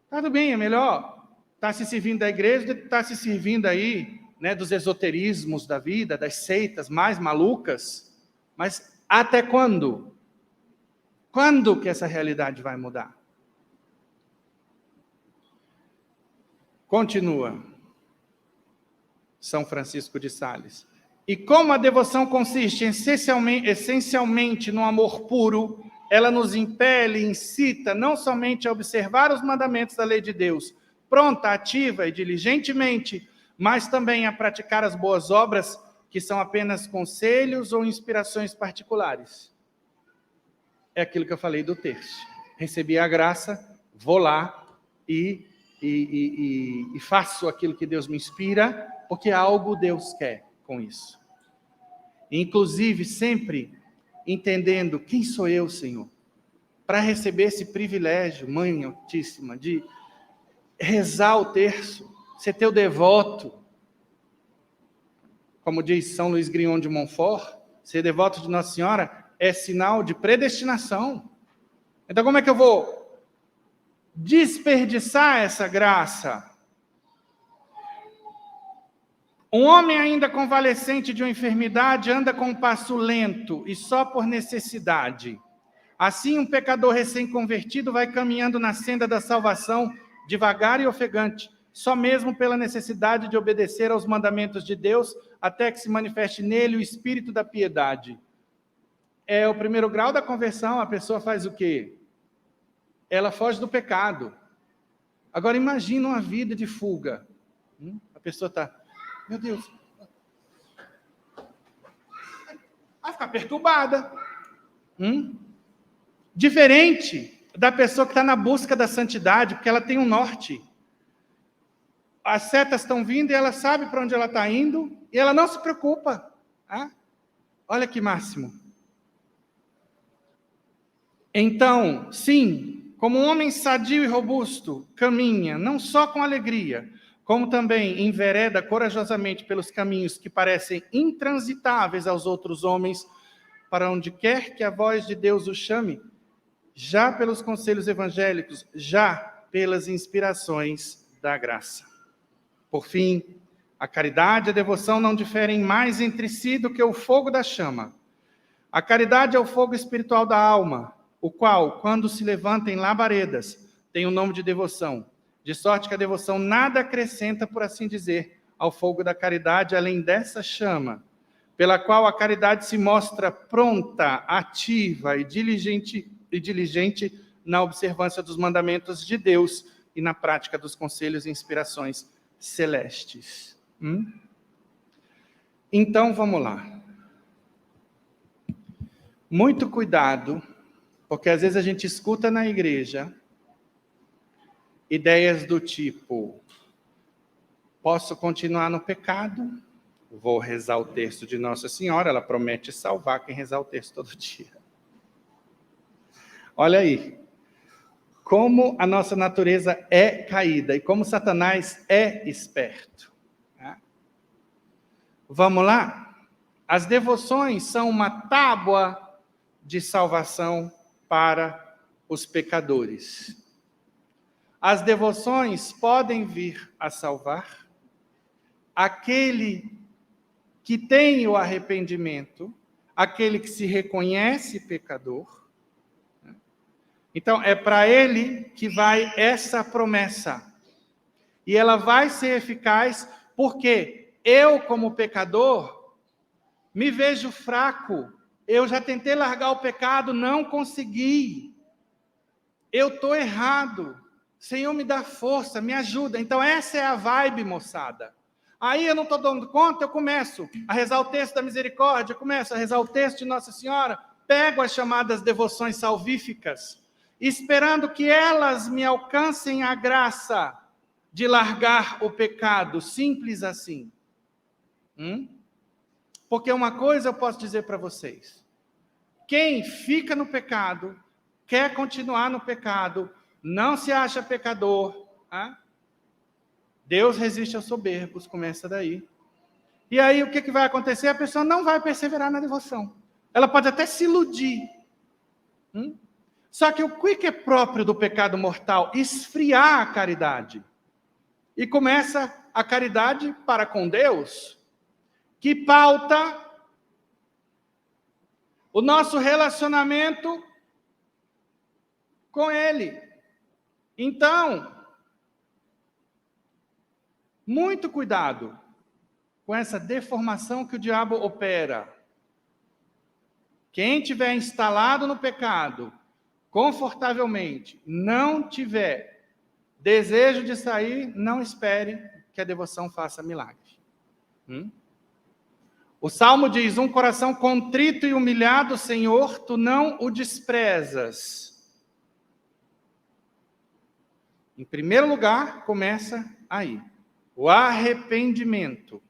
Tudo bem, é melhor estar se servindo da igreja do que estar se servindo aí, né, dos esoterismos da vida, das seitas mais malucas. Mas até quando? Quando que essa realidade vai mudar? Continua São Francisco de Sales. E como a devoção consiste essencialmente no amor puro, ela nos impele e incita não somente a observar os mandamentos da lei de Deus, pronta, ativa e diligentemente, mas também a praticar as boas obras, que são apenas conselhos ou inspirações particulares. É aquilo que eu falei do terço. Recebi a graça, vou lá e faço aquilo que Deus me inspira, porque algo Deus quer com isso. Inclusive, sempre entendendo quem sou eu, Senhor, para receber esse privilégio, Mãe Altíssima, de rezar o terço, ser teu devoto. Como diz São Luís Grignon de Montfort, ser devoto de Nossa Senhora é sinal de predestinação. Então, como é que eu vou desperdiçar essa graça? Um homem ainda convalescente de uma enfermidade anda com um passo lento e só por necessidade. Assim, um pecador recém-convertido vai caminhando na senda da salvação, devagar e ofegante, só mesmo pela necessidade de obedecer aos mandamentos de Deus, até que se manifeste nele o espírito da piedade. É o primeiro grau da conversão, a pessoa faz o quê? Ela foge do pecado. Agora, imagina uma vida de fuga. A pessoa está... Meu Deus, vai ficar perturbada. Diferente da pessoa que está na busca da santidade, porque ela tem um norte. As setas estão vindo e ela sabe para onde ela está indo e ela não se preocupa. Olha que máximo. Então, sim, como um homem sadio e robusto caminha, não só com alegria, como também envereda corajosamente pelos caminhos que parecem intransitáveis aos outros homens, para onde quer que a voz de Deus o chame, já pelos conselhos evangélicos, já pelas inspirações da graça. Por fim, a caridade e a devoção não diferem mais entre si do que o fogo da chama. A caridade é o fogo espiritual da alma, o qual, quando se levanta em labaredas, tem o nome de devoção. De sorte que a devoção nada acrescenta, por assim dizer, ao fogo da caridade, além dessa chama, pela qual a caridade se mostra pronta, ativa e diligente na observância dos mandamentos de Deus e na prática dos conselhos e inspirações celestes. Então, vamos lá. Muito cuidado, porque às vezes a gente escuta na igreja ideias do tipo: posso continuar no pecado, vou rezar o terço de Nossa Senhora, ela promete salvar quem rezar o terço todo dia. Olha aí, como a nossa natureza é caída e como Satanás é esperto. Vamos lá? As devoções são uma tábua de salvação para os pecadores. As devoções podem vir a salvar aquele que tem o arrependimento, aquele que se reconhece pecador. Então, é para ele que vai essa promessa. E ela vai ser eficaz porque eu, como pecador, me vejo fraco. Eu já tentei largar o pecado, não consegui. Eu estou errado. Senhor, me dá força, me ajuda. Então, essa é a vibe, moçada. Aí eu não estou dando conta, eu começo a rezar o texto da misericórdia, eu começo a rezar o texto de Nossa Senhora, pego as chamadas devoções salvíficas, esperando que elas me alcancem a graça de largar o pecado, simples assim. Porque uma coisa eu posso dizer para vocês: quem fica no pecado, quer continuar no pecado, não se acha pecador, Deus resiste aos soberbos, começa daí. E aí o que vai acontecer? A pessoa não vai perseverar na devoção. Ela pode até se iludir. Só que o que é próprio do pecado mortal? Esfriar a caridade. E começa a caridade para com Deus, que pauta o nosso relacionamento com Ele. Então, muito cuidado com essa deformação que o diabo opera. Quem tiver instalado no pecado, confortavelmente, não tiver desejo de sair, não espere que a devoção faça milagre. O Salmo diz: um coração contrito e humilhado, Senhor, tu não o desprezas. Em primeiro lugar, começa aí. O arrependimento,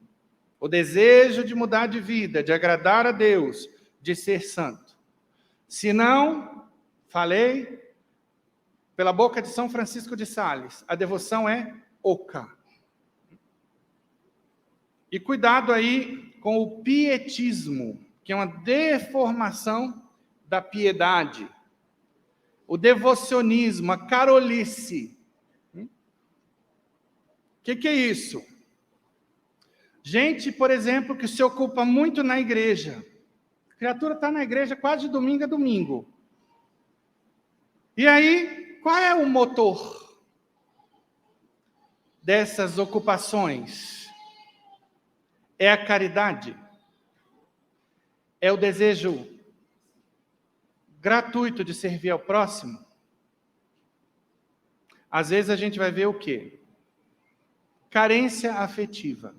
o desejo de mudar de vida, de agradar a Deus, de ser santo. Se não, falei, pela boca de São Francisco de Sales, a devoção é oca. E cuidado aí com o pietismo, que é uma deformação da piedade. O devocionismo, a carolice. O que é isso? Gente, por exemplo, que se ocupa muito na igreja. A criatura está na igreja quase de domingo a domingo. E aí, qual é o motor dessas ocupações? É a caridade? É o desejo gratuito de servir ao próximo? Às vezes a gente vai ver o quê? Carência afetiva,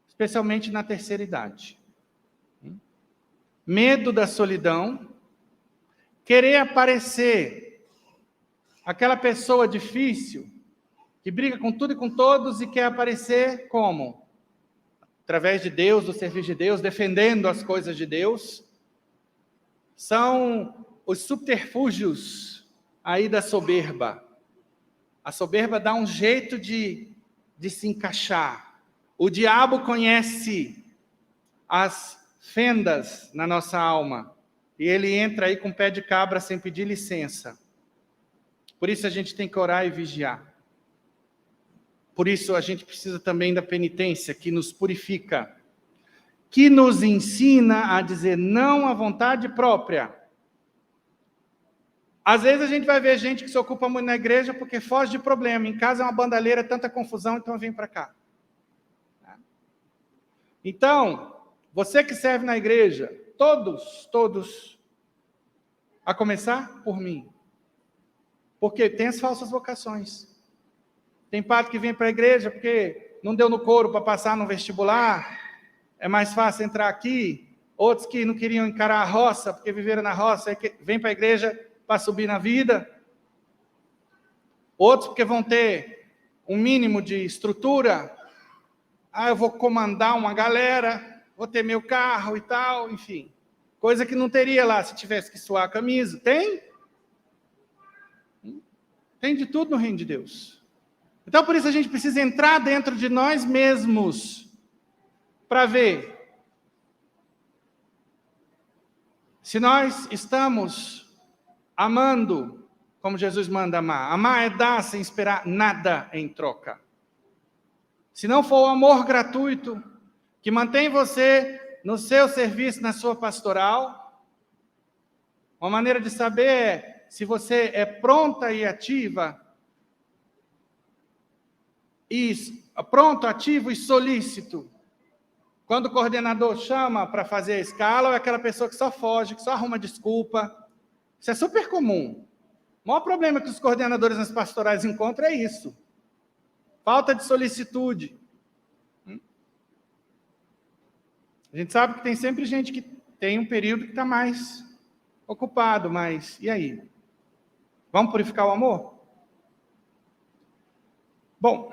especialmente na terceira idade. medo da solidão, querer aparecer, aquela pessoa difícil, que briga com tudo e com todos e quer aparecer como? Através de Deus, do serviço de Deus, defendendo as coisas de Deus. São os subterfúgios aí da soberba. A soberba dá um jeito de se encaixar. O diabo conhece as fendas na nossa alma. E ele entra aí com pé de cabra sem pedir licença. Por isso a gente tem que orar e vigiar. Por isso a gente precisa também da penitência, que nos purifica, que nos ensina a dizer não à vontade própria. Às vezes a gente vai ver gente que se ocupa muito na igreja porque foge de problema. Em casa é uma bandalheira, tanta confusão, então vem para cá. Então, você que serve na igreja, todos, a começar por mim. Porque tem as falsas vocações. Tem padre que vem para a igreja porque não deu no couro para passar no vestibular, é mais fácil entrar aqui. Outros que não queriam encarar a roça, porque viveram na roça, vem para a igreja para subir na vida. Outros porque vão ter um mínimo de estrutura. Eu vou comandar uma galera, vou ter meu carro e tal, enfim. Coisa que não teria lá se tivesse que suar a camisa. Tem? Tem de tudo no reino de Deus. Então, por isso a gente precisa entrar dentro de nós mesmos para ver se nós estamos amando como Jesus manda amar. Amar é dar sem esperar nada em troca. Se não for o amor gratuito que mantém você no seu serviço, na sua pastoral, uma maneira de saber é se você é pronta e ativa, pronto, ativo e solícito. Quando o coordenador chama para fazer a escala, ou é aquela pessoa que só foge, que só arruma desculpa. Isso é super comum. O maior problema que os coordenadores nas pastorais encontram é isso. Falta de solicitude. A gente sabe que tem sempre gente que tem um período que está mais ocupado, mas e aí? Vamos purificar o amor? Bom,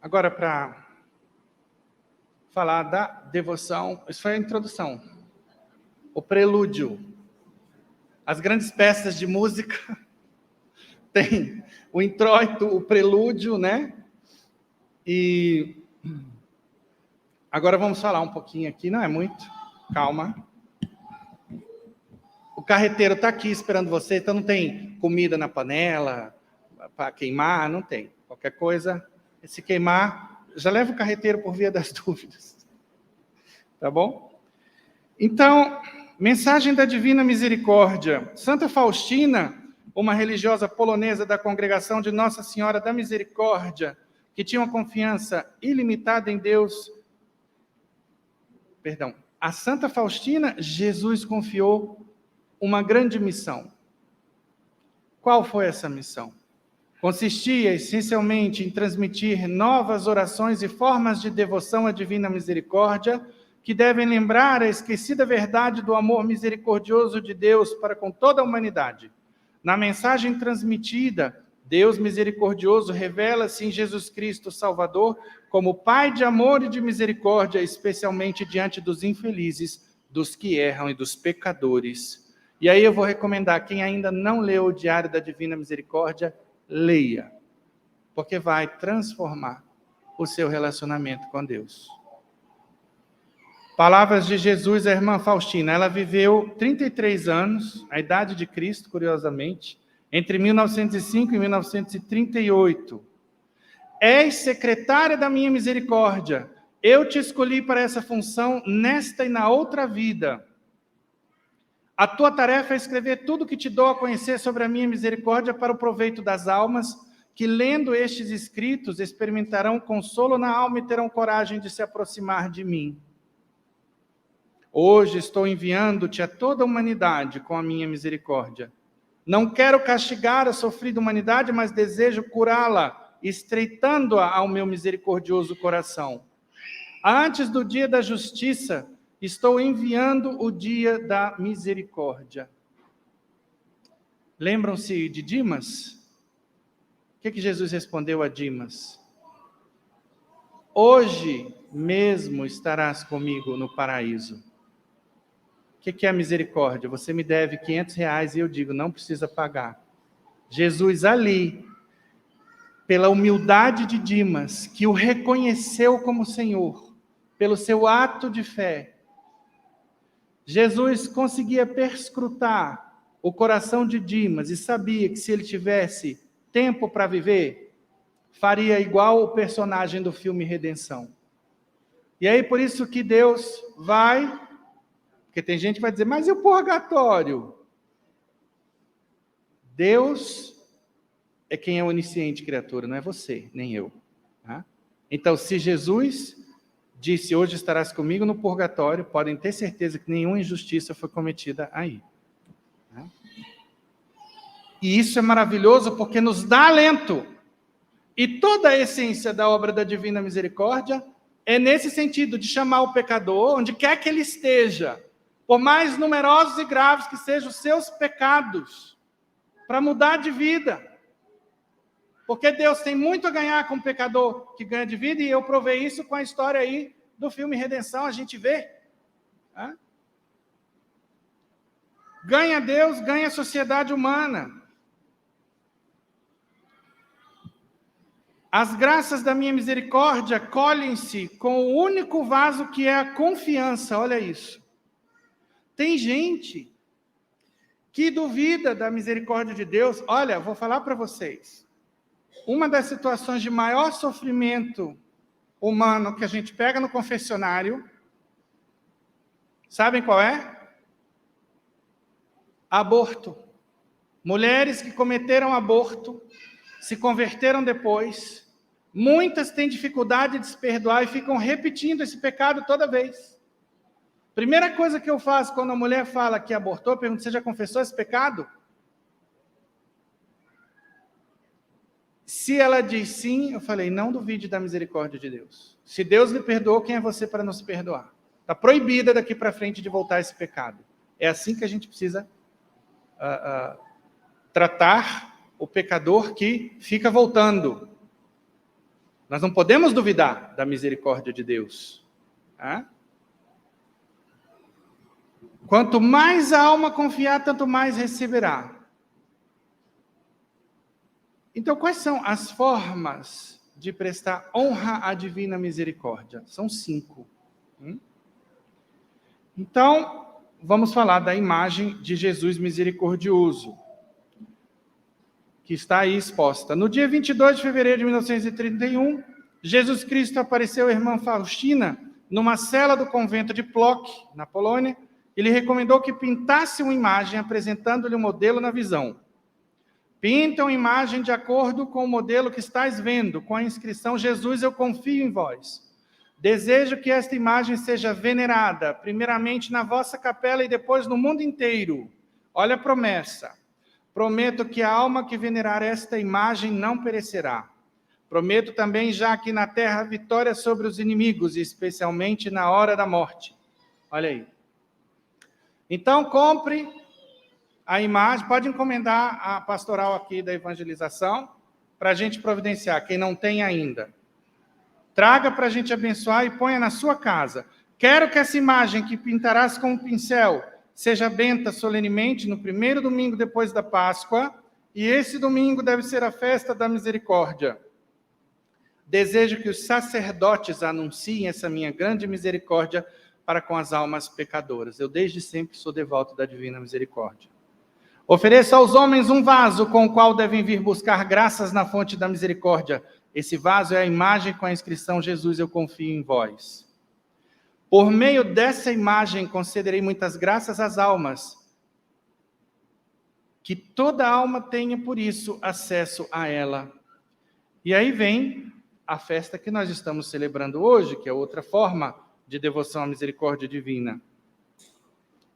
agora para falar da devoção, isso foi a introdução, o prelúdio. As grandes peças de música tem o introito, o prelúdio, né? E agora vamos falar um pouquinho aqui, não é muito, calma. O carreteiro está aqui esperando você, então não tem comida na panela para queimar, não tem. Qualquer coisa, se queimar, já leva o carreteiro por via das dúvidas. Tá bom? Então, mensagem da Divina Misericórdia. Santa Faustina, uma religiosa polonesa da congregação de Nossa Senhora da Misericórdia, que tinha uma confiança ilimitada em Deus. A Santa Faustina, Jesus confiou uma grande missão. Qual foi essa missão? Consistia essencialmente em transmitir novas orações e formas de devoção à Divina Misericórdia, que devem lembrar a esquecida verdade do amor misericordioso de Deus para com toda a humanidade. Na mensagem transmitida, Deus misericordioso revela-se em Jesus Cristo Salvador como Pai de amor e de misericórdia, especialmente diante dos infelizes, dos que erram e dos pecadores. E aí eu vou recomendar, quem ainda não leu o Diário da Divina Misericórdia, leia, porque vai transformar o seu relacionamento com Deus. Palavras de Jesus, a irmã Faustina. Ela viveu 33 anos, a idade de Cristo, curiosamente, entre 1905 e 1938. És secretária da minha misericórdia. Eu te escolhi para essa função nesta e na outra vida. A tua tarefa é escrever tudo que te dou a conhecer sobre a minha misericórdia para o proveito das almas, que lendo estes escritos experimentarão consolo na alma e terão coragem de se aproximar de mim. Hoje estou enviando-te a toda a humanidade com a minha misericórdia. Não quero castigar a sofrida humanidade, mas desejo curá-la, estreitando-a ao meu misericordioso coração. Antes do dia da justiça, estou enviando o dia da misericórdia. Lembram-se de Dimas? O que Jesus respondeu a Dimas? Hoje mesmo estarás comigo no paraíso. O que é a misericórdia? Você me deve R$500 e eu digo, não precisa pagar. Jesus ali, pela humildade de Dimas, que o reconheceu como Senhor, pelo seu ato de fé, Jesus conseguia perscrutar o coração de Dimas e sabia que se ele tivesse tempo para viver, faria igual o personagem do filme Redenção. E aí por isso que Deus vai, porque tem gente que vai dizer, mas e o purgatório? Deus é quem é onisciente criatura, não é você, nem eu. Tá? Então, se Jesus disse, hoje estarás comigo no purgatório, podem ter certeza que nenhuma injustiça foi cometida aí. Tá? E isso é maravilhoso porque nos dá alento. E toda a essência da obra da Divina Misericórdia é nesse sentido, de chamar o pecador, onde quer que ele esteja, por mais numerosos e graves que sejam os seus pecados, para mudar de vida. Porque Deus tem muito a ganhar com o pecador que ganha de vida, e eu provei isso com a história aí do filme Redenção, a gente vê. Tá? Ganha Deus, ganha a sociedade humana. As graças da minha misericórdia colhem-se com o único vaso que é a confiança, olha isso. Tem gente que duvida da misericórdia de Deus. Olha, vou falar para vocês. Uma das situações de maior sofrimento humano que a gente pega no confessionário, sabem qual é? Aborto. Mulheres que cometeram aborto, se converteram depois, muitas têm dificuldade de se perdoar e ficam repetindo esse pecado toda vez. Primeira coisa que eu faço quando a mulher fala que abortou, eu pergunto, você já confessou esse pecado? Se ela diz sim, eu falei, não duvide da misericórdia de Deus. Se Deus lhe perdoou, quem é você para não se perdoar? Está proibida daqui para frente de voltar a esse pecado. É assim que a gente precisa tratar o pecador que fica voltando. Nós não podemos duvidar da misericórdia de Deus. Tá? Quanto mais a alma confiar, tanto mais receberá. Então, quais são as formas de prestar honra à divina misericórdia? São 5. Então, vamos falar da imagem de Jesus misericordioso, que está aí exposta. No dia 22 de fevereiro de 1931, Jesus Cristo apareceu à irmã Faustina numa cela do convento de Plock, na Polônia. Ele recomendou que pintasse uma imagem apresentando-lhe um modelo na visão. Pinta uma imagem de acordo com o modelo que estás vendo, com a inscrição Jesus, eu confio em vós. Desejo que esta imagem seja venerada, primeiramente na vossa capela e depois no mundo inteiro. Olha a promessa. Prometo que a alma que venerar esta imagem não perecerá. Prometo também já aqui na terra vitória sobre os inimigos, especialmente na hora da morte. Olha aí. Então, compre a imagem, pode encomendar a pastoral aqui da evangelização, para a gente providenciar, quem não tem ainda. Traga para a gente abençoar e ponha na sua casa. Quero que essa imagem que pintarás com um pincel seja benta solenemente no primeiro domingo depois da Páscoa, e esse domingo deve ser a festa da misericórdia. Desejo que os sacerdotes anunciem essa minha grande misericórdia para com as almas pecadoras. Eu desde sempre sou devoto da divina misericórdia. Ofereça aos homens um vaso com o qual devem vir buscar graças na fonte da misericórdia. Esse vaso é a imagem com a inscrição Jesus, eu confio em vós. Por meio dessa imagem concederei muitas graças às almas, que toda alma tenha por isso acesso a ela. E aí vem a festa que nós estamos celebrando hoje, que é outra forma de devoção à misericórdia divina.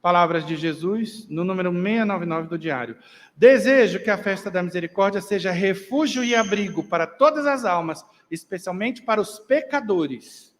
Palavras de Jesus, no número 699 do diário. Desejo que a festa da misericórdia seja refúgio e abrigo para todas as almas, especialmente para os pecadores.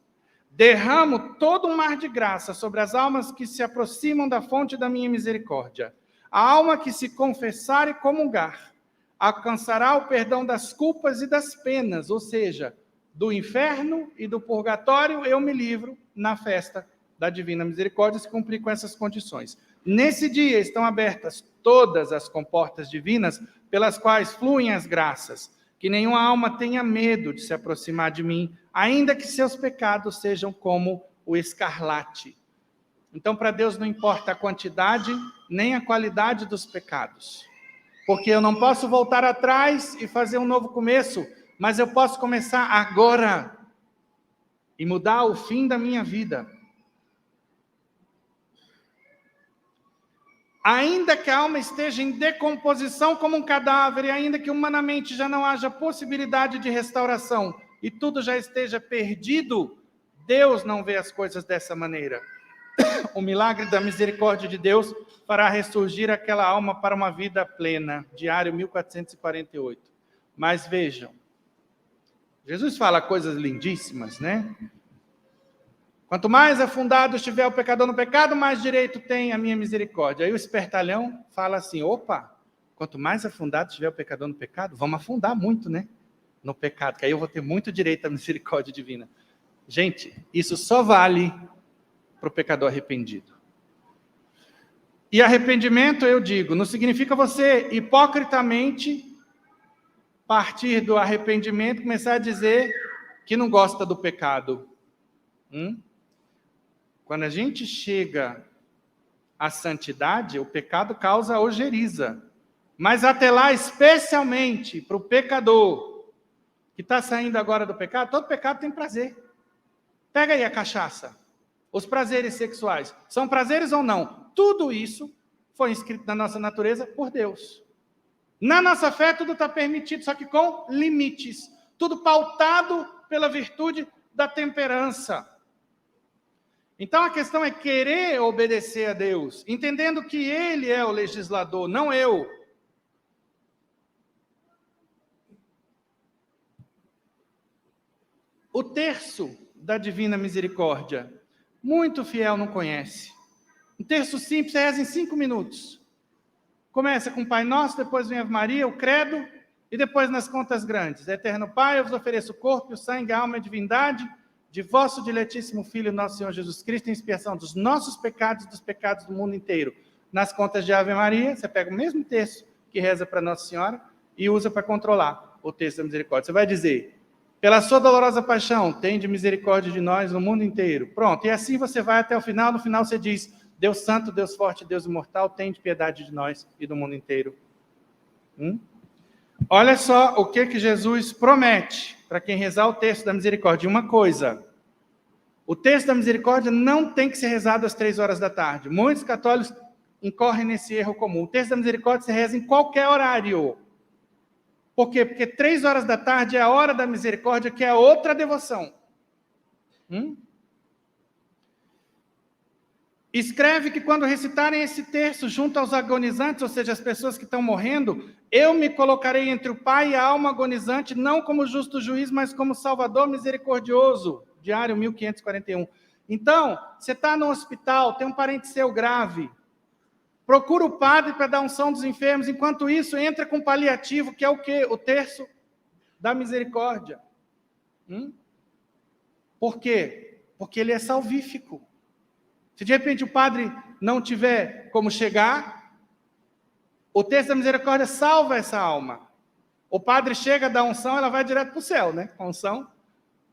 derramo todo um mar de graça sobre as almas que se aproximam da fonte da minha misericórdia. A alma que se confessar e comungar alcançará o perdão das culpas e das penas, ou seja, do inferno e do purgatório eu me livro na festa da divina misericórdia se cumprir com essas condições. Nesse dia estão abertas todas as comportas divinas pelas quais fluem as graças, que nenhuma alma tenha medo de se aproximar de mim, ainda que seus pecados sejam como o escarlate. Então, para Deus não importa a quantidade nem a qualidade dos pecados, porque eu não posso voltar atrás e fazer um novo começo, mas eu posso começar agora e mudar o fim da minha vida. Ainda que a alma esteja em decomposição como um cadáver, e ainda que humanamente já não haja possibilidade de restauração, e tudo já esteja perdido, Deus não vê as coisas dessa maneira. O milagre da misericórdia de Deus fará ressurgir aquela alma para uma vida plena. Diário 1448. Mas vejam, Jesus fala coisas lindíssimas, né? Quanto mais afundado estiver o pecador no pecado, mais direito tem a minha misericórdia. Aí o espertalhão fala assim, opa, quanto mais afundado estiver o pecador no pecado, vamos afundar muito, né? No pecado, que aí eu vou ter muito direito à misericórdia divina. Gente, isso só vale para o pecador arrependido. E arrependimento, eu digo, não significa você hipocritamente partir do arrependimento e começar a dizer que não gosta do pecado. Quando a gente chega à santidade, o pecado causa ojeriza. Mas até lá, especialmente para o pecador que está saindo agora do pecado, todo pecado tem prazer. Pega aí a cachaça. Os prazeres sexuais. São prazeres ou não? Tudo isso foi inscrito na nossa natureza por Deus. Na nossa fé, tudo está permitido, só que com limites. Tudo pautado pela virtude da temperança. Então, a questão é querer obedecer a Deus, entendendo que Ele é o legislador, não eu. O terço da Divina Misericórdia, muito fiel não conhece. Um terço simples, você reza em 5 minutos. Começa com o Pai Nosso, depois vem a Ave Maria, o Credo, e depois nas contas grandes. Eterno Pai, eu vos ofereço o corpo, o sangue, a alma e a divindade de vosso diletíssimo Filho, nosso Senhor Jesus Cristo, em expiação dos nossos pecados e dos pecados do mundo inteiro. Nas contas de Ave Maria, você pega o mesmo texto que reza para Nossa Senhora e usa para controlar o texto da misericórdia. Você vai dizer, pela sua dolorosa paixão, tende misericórdia de nós no mundo inteiro. Pronto, e assim você vai até o final. No final você diz, Deus Santo, Deus Forte, Deus Imortal, tende piedade de nós e do mundo inteiro. Olha só o que Jesus promete para quem rezar o texto da misericórdia. Uma coisa, o texto da misericórdia não tem que ser rezado às 3 horas da tarde. Muitos católicos incorrem nesse erro comum. O texto da misericórdia se reza em qualquer horário. Por quê? Porque 3 horas da tarde é a hora da misericórdia, que é outra devoção. Escreve que quando recitarem esse terço junto aos agonizantes, ou seja, as pessoas que estão morrendo, eu me colocarei entre o Pai e a alma agonizante, não como justo juiz, mas como Salvador misericordioso. Diário 1541. Então, você está no hospital, tem um parente seu grave, procura o padre para dar unção dos enfermos, enquanto isso, entra com paliativo, que é o quê? O terço da misericórdia. Por quê? Porque ele é salvífico. Se de repente o padre não tiver como chegar, o texto da misericórdia salva essa alma. O padre chega, dá unção, ela vai direto para o céu, né? Com unção.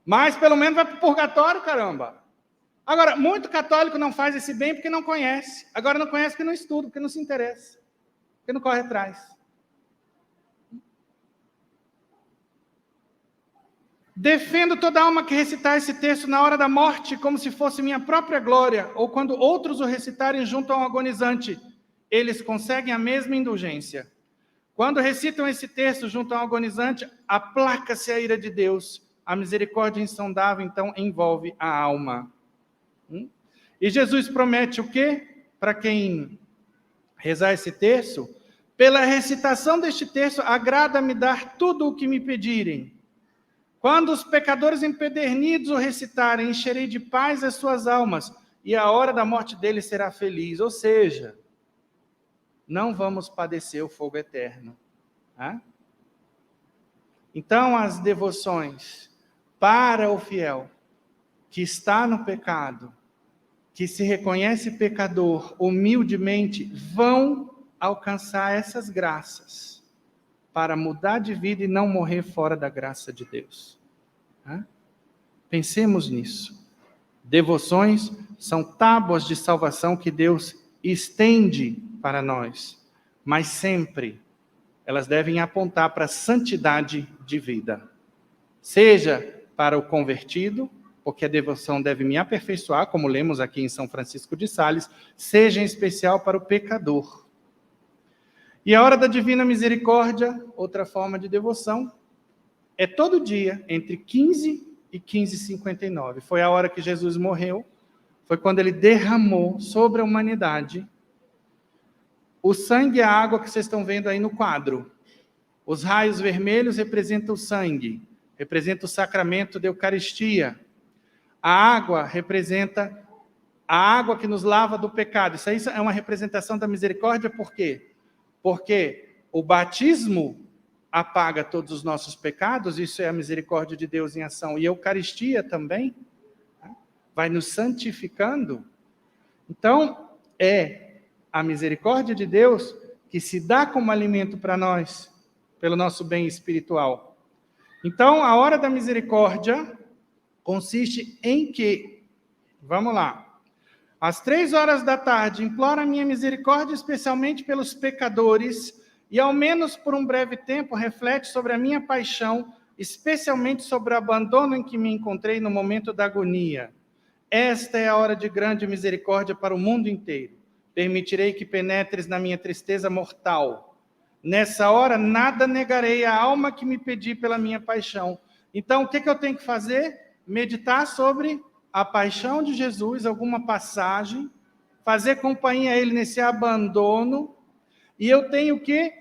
Mas pelo menos vai para o purgatório, caramba. Agora, muito católico não faz esse bem porque não conhece. Agora não conhece porque não estuda, porque não se interessa. Porque não corre atrás. Defendo toda alma que recitar esse texto na hora da morte, como se fosse minha própria glória, ou quando outros o recitarem junto a um agonizante, eles conseguem a mesma indulgência. Quando recitam esse texto junto a um agonizante, aplaca-se a ira de Deus. A misericórdia insondável, então, envolve a alma. E Jesus promete o quê? Para quem rezar esse terço, pela recitação deste terço, agrada-me dar tudo o que me pedirem. Quando os pecadores empedernidos o recitarem, encherei de paz as suas almas, e a hora da morte deles será feliz. Ou seja, não vamos padecer o fogo eterno. Tá? Então, as devoções para o fiel que está no pecado, que se reconhece pecador humildemente, vão alcançar essas graças para mudar de vida e não morrer fora da graça de Deus. Tá? Pensemos nisso. Devoções são tábuas de salvação que Deus estende para nós, mas sempre elas devem apontar para a santidade de vida. Seja para o convertido, porque a devoção deve me aperfeiçoar, como lemos aqui em São Francisco de Sales, seja em especial para o pecador. E a hora da divina misericórdia, outra forma de devoção, é todo dia, entre 15 e 15h59. Foi a hora que Jesus morreu, foi quando ele derramou sobre a humanidade o sangue e a água que vocês estão vendo aí no quadro. Os raios vermelhos representam o sangue, representa o sacramento da Eucaristia. A água representa a água que nos lava do pecado. Isso aí é uma representação da misericórdia, por quê? Porque o batismo apaga todos os nossos pecados, isso é a misericórdia de Deus em ação. E a Eucaristia também vai nos santificando. Então, é a misericórdia de Deus que se dá como alimento para nós, pelo nosso bem espiritual. Então, a hora da misericórdia consiste em que, vamos lá, às 3h, imploro a minha misericórdia, especialmente pelos pecadores, e ao menos por um breve tempo reflete sobre a minha paixão, especialmente sobre o abandono em que me encontrei no momento da agonia. Esta é a hora de grande misericórdia para o mundo inteiro. Permitirei que penetres na minha tristeza mortal. Nessa hora, nada negarei à alma que me pedi pela minha paixão. Então, o que eu tenho que fazer? Meditar sobre a paixão de Jesus, alguma passagem, fazer companhia a ele nesse abandono, e eu tenho que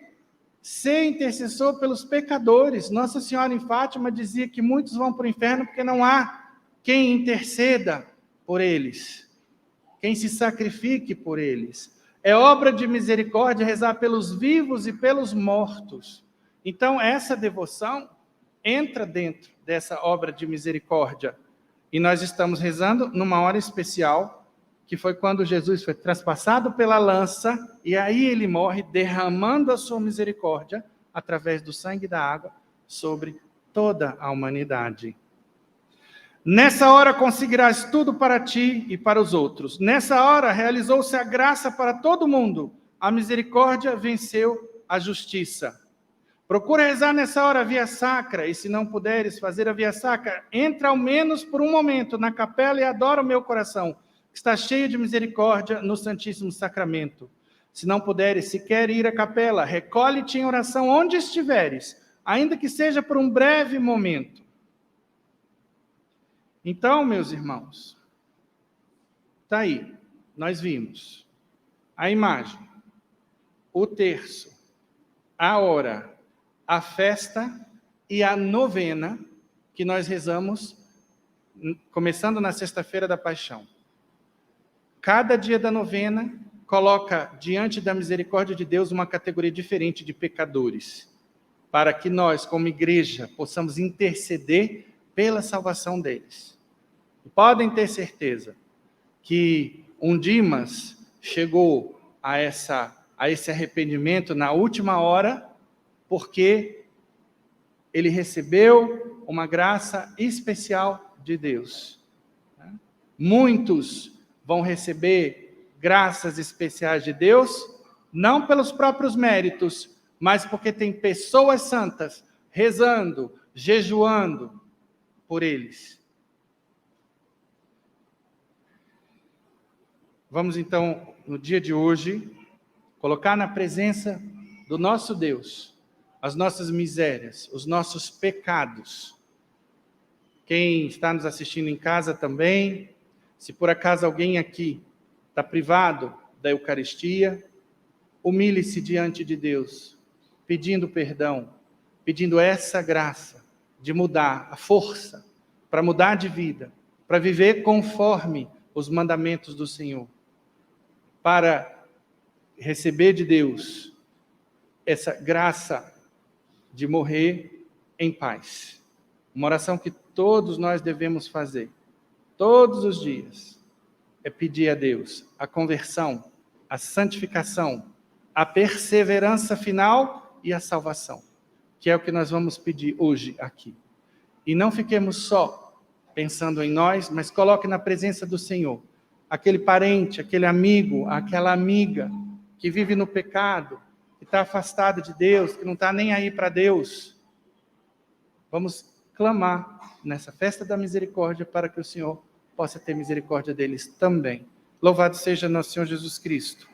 ser intercessor pelos pecadores. Nossa Senhora em Fátima dizia que muitos vão para o inferno porque não há quem interceda por eles, quem se sacrifique por eles. É obra de misericórdia rezar pelos vivos e pelos mortos. Então, essa devoção entra dentro dessa obra de misericórdia. E nós estamos rezando numa hora especial, que foi quando Jesus foi traspassado pela lança, e aí ele morre derramando a sua misericórdia, através do sangue e da água, sobre toda a humanidade. Nessa hora conseguirás tudo para ti e para os outros. Nessa hora realizou-se a graça para todo mundo. A misericórdia venceu a justiça. Procura rezar nessa hora a via sacra, e se não puderes fazer a via sacra, entra ao menos por um momento na capela e adora o meu coração, que está cheio de misericórdia no Santíssimo Sacramento. Se não puderes sequer ir à capela, recolhe-te em oração onde estiveres, ainda que seja por um breve momento. Então, meus irmãos, está aí, nós vimos a imagem, o terço, a hora, a festa e a novena que nós rezamos, começando na sexta-feira da Paixão. Cada dia da novena coloca diante da misericórdia de Deus uma categoria diferente de pecadores, para que nós, como igreja, possamos interceder pela salvação deles. E podem ter certeza que um Dimas chegou a esse arrependimento na última hora, porque ele recebeu uma graça especial de Deus. Muitos vão receber graças especiais de Deus, não pelos próprios méritos, mas porque tem pessoas santas rezando, jejuando por eles. Vamos então, no dia de hoje, colocar na presença do nosso Deus as nossas misérias, os nossos pecados. Quem está nos assistindo em casa também, se por acaso alguém aqui está privado da Eucaristia, humilhe-se diante de Deus, pedindo perdão, pedindo essa graça de mudar, a força para mudar de vida, para viver conforme os mandamentos do Senhor, para receber de Deus essa graça de morrer em paz. Uma oração que todos nós devemos fazer, todos os dias, é pedir a Deus a conversão, a santificação, a perseverança final e a salvação, que é o que nós vamos pedir hoje aqui. E não fiquemos só pensando em nós, mas coloque na presença do Senhor aquele parente, aquele amigo, aquela amiga que vive no pecado, que está afastado de Deus, que não está nem aí para Deus. Vamos clamar nessa festa da misericórdia para que o Senhor possa ter misericórdia deles também. Louvado seja nosso Senhor Jesus Cristo.